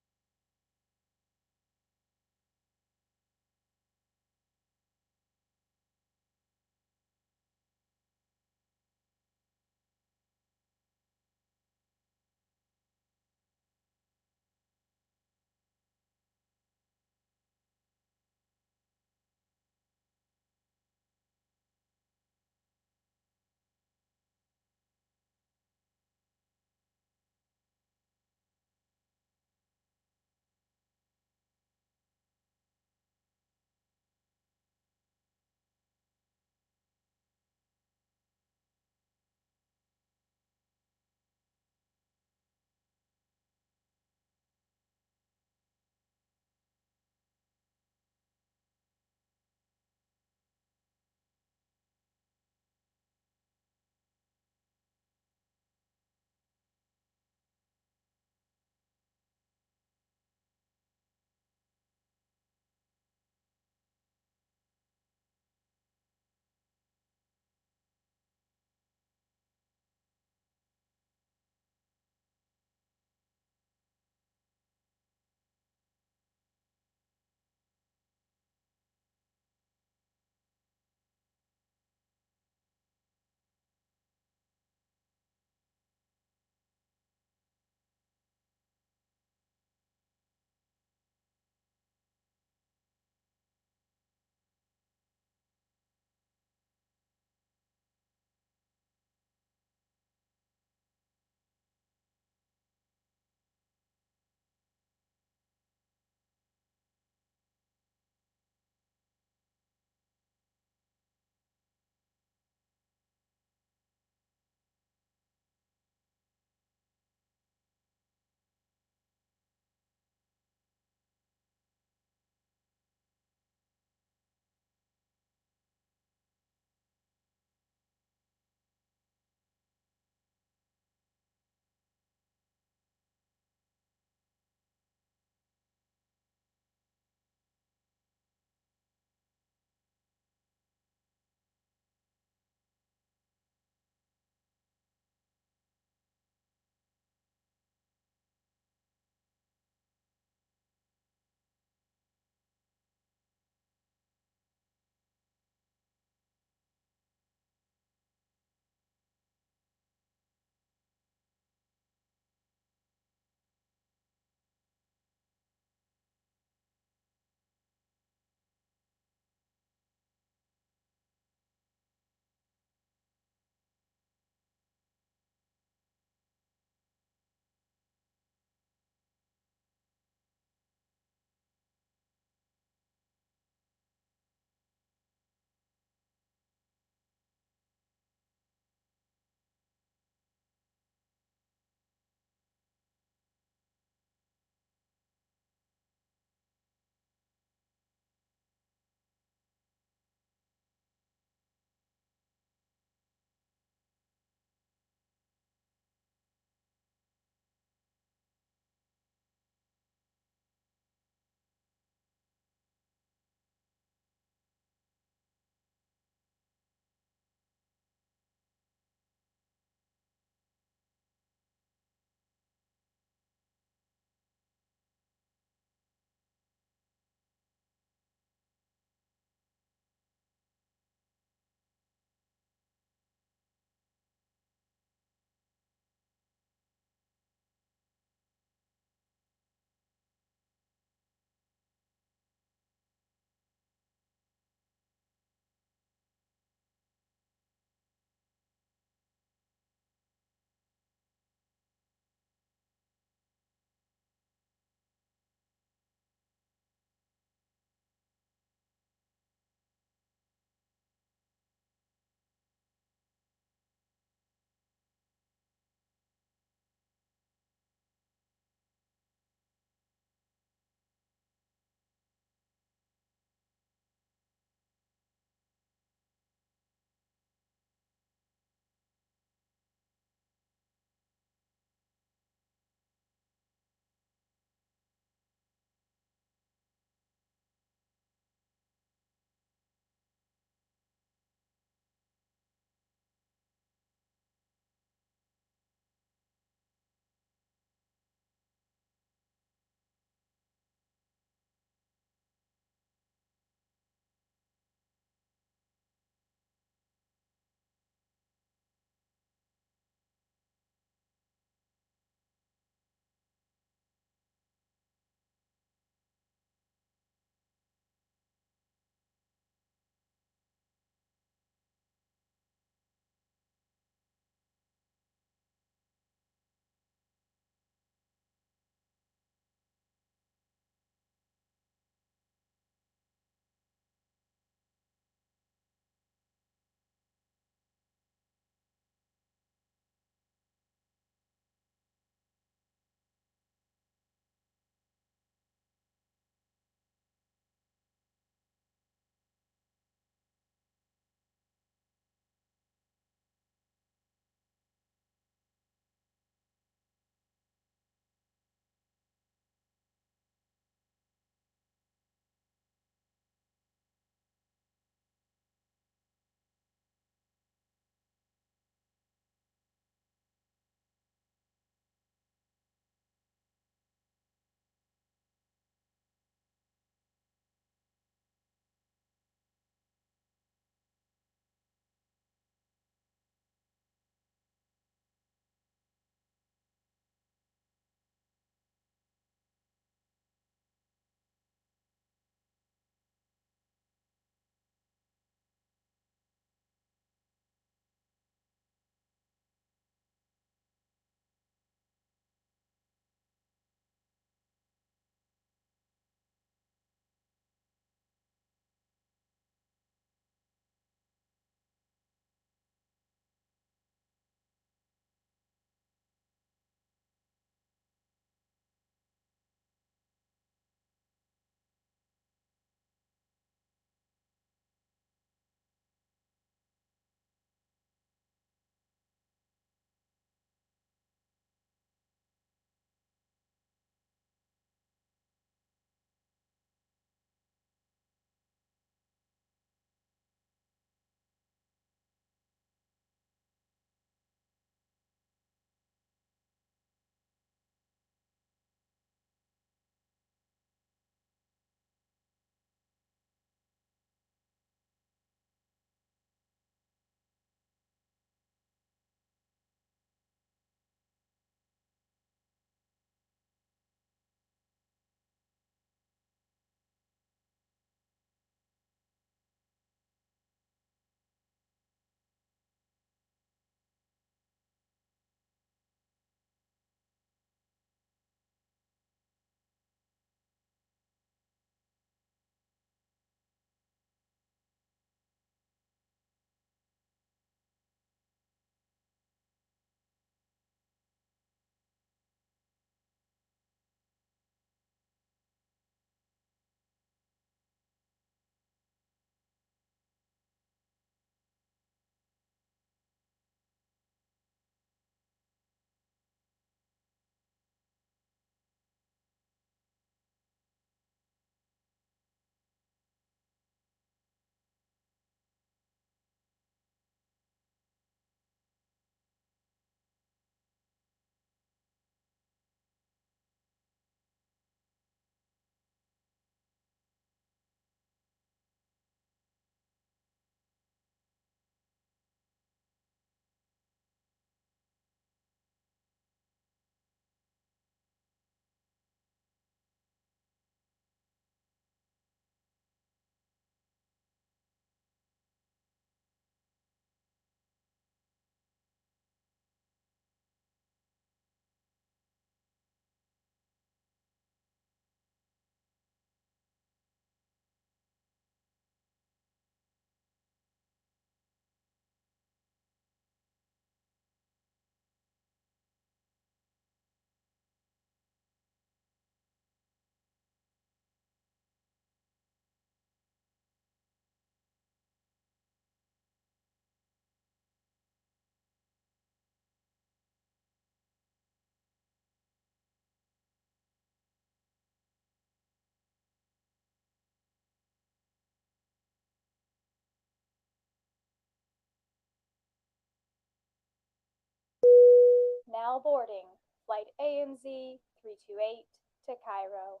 F: now boarding flight AMZ 328 to Cairo.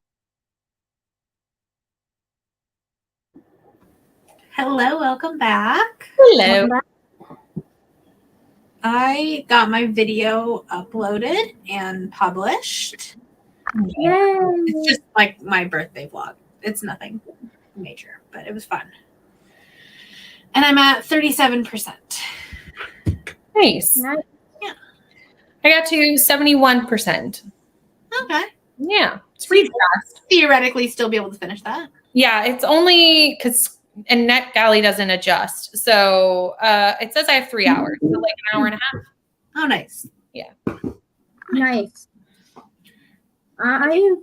A: Hello, welcome back.
E: Hello.
A: I got my video uploaded and published.
B: Yay!
A: It's just like my birthday vlog. It's nothing major, but it was fun. And I'm at 37%.
E: Nice.
B: Nice.
E: I got to 71%.
A: Okay.
E: Yeah. It's pretty fast.
A: Theoretically, still be able to finish that.
E: Yeah, it's only because and NetGalley doesn't adjust. So it says I have 3 hours, so like an hour and a half.
A: Oh, nice.
B: Nice. I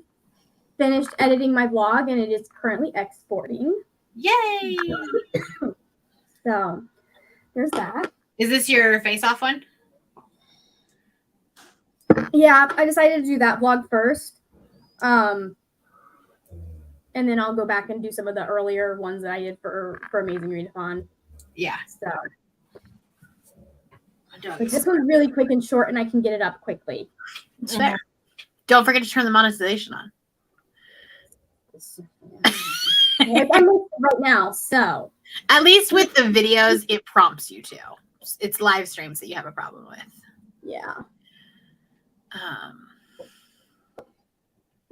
B: finished editing my vlog and it is currently exporting.
A: Yay!
B: So there's that.
A: Is this your face-off one?
B: Yeah, I decided to do that vlog first. And then I'll go back and do some of the earlier ones that I did for Amazing Readathon.
A: Yeah.
B: So but this one's really quick and short and I can get it up quickly.
A: It's fair. Don't forget to turn the monetization on.
B: Like I'm looking right now, so
A: At least with the videos, it prompts you to. It's live streams that you have a problem with.
B: yeah.
A: Um,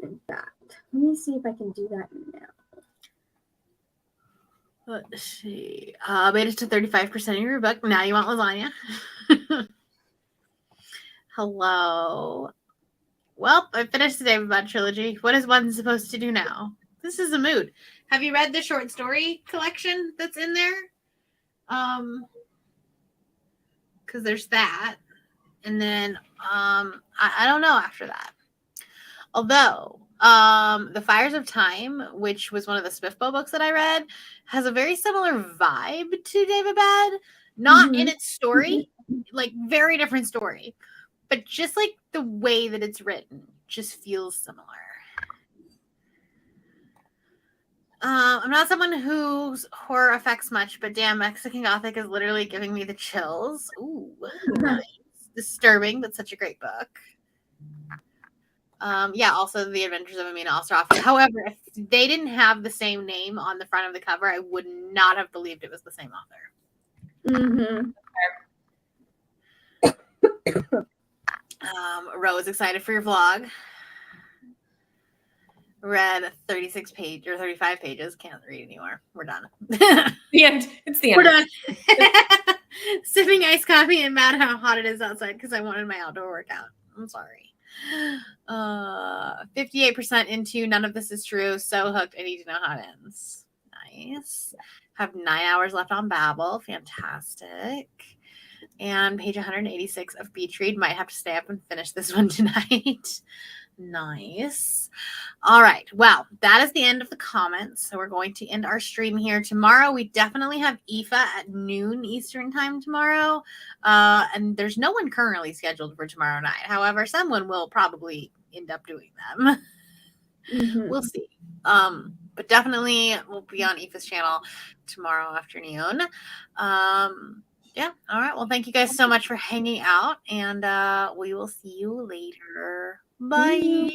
B: In fact, let me see if I can do that now.
A: let's see. Made it to 35% of your book. Now you want lasagna. Hello. Well, I finished the David Bad trilogy. What is one supposed to do now? This is a mood. Have you read the short story collection that's in there? Because there's that. And then I don't know after that. Although The Fires of Time, which was one of the Smithbo books that I read, has a very similar vibe to David Bad. Not in its story, like very different story, but just like the way that it's written just feels similar. I'm not someone whose horror affects much, but damn, Mexican Gothic is literally giving me the chills. Ooh, nice. Disturbing, but such a great book. Yeah, also The Adventures of Amina Al-Sarafi. However, if they didn't have the same name on the front of the cover, I would not have believed it was the same author. Ro is excited for your vlog. Read 36 page or 35 pages. Can't read anymore. We're done.
E: The end. It's the end.
A: We're done. Sipping iced coffee and mad how hot it is outside because I wanted my outdoor workout. I'm sorry. 58% into none of this is true. So hooked. I need to know how it ends. Nice. Have 9 hours left on Babbel. Fantastic. And page 186 of Beach Read. Might have to stay up and finish this one tonight. Nice. All right. Well, that is the end of the comments. So we're going to end our stream here. Tomorrow, we definitely have Aoife at noon Eastern time tomorrow. And there's no one currently scheduled for tomorrow night. However, someone will probably end up doing them. We'll see. But definitely we'll be on Aoife's channel tomorrow afternoon. Yeah. All right. Well, thank you guys so much for hanging out. And we will see you later. Bye.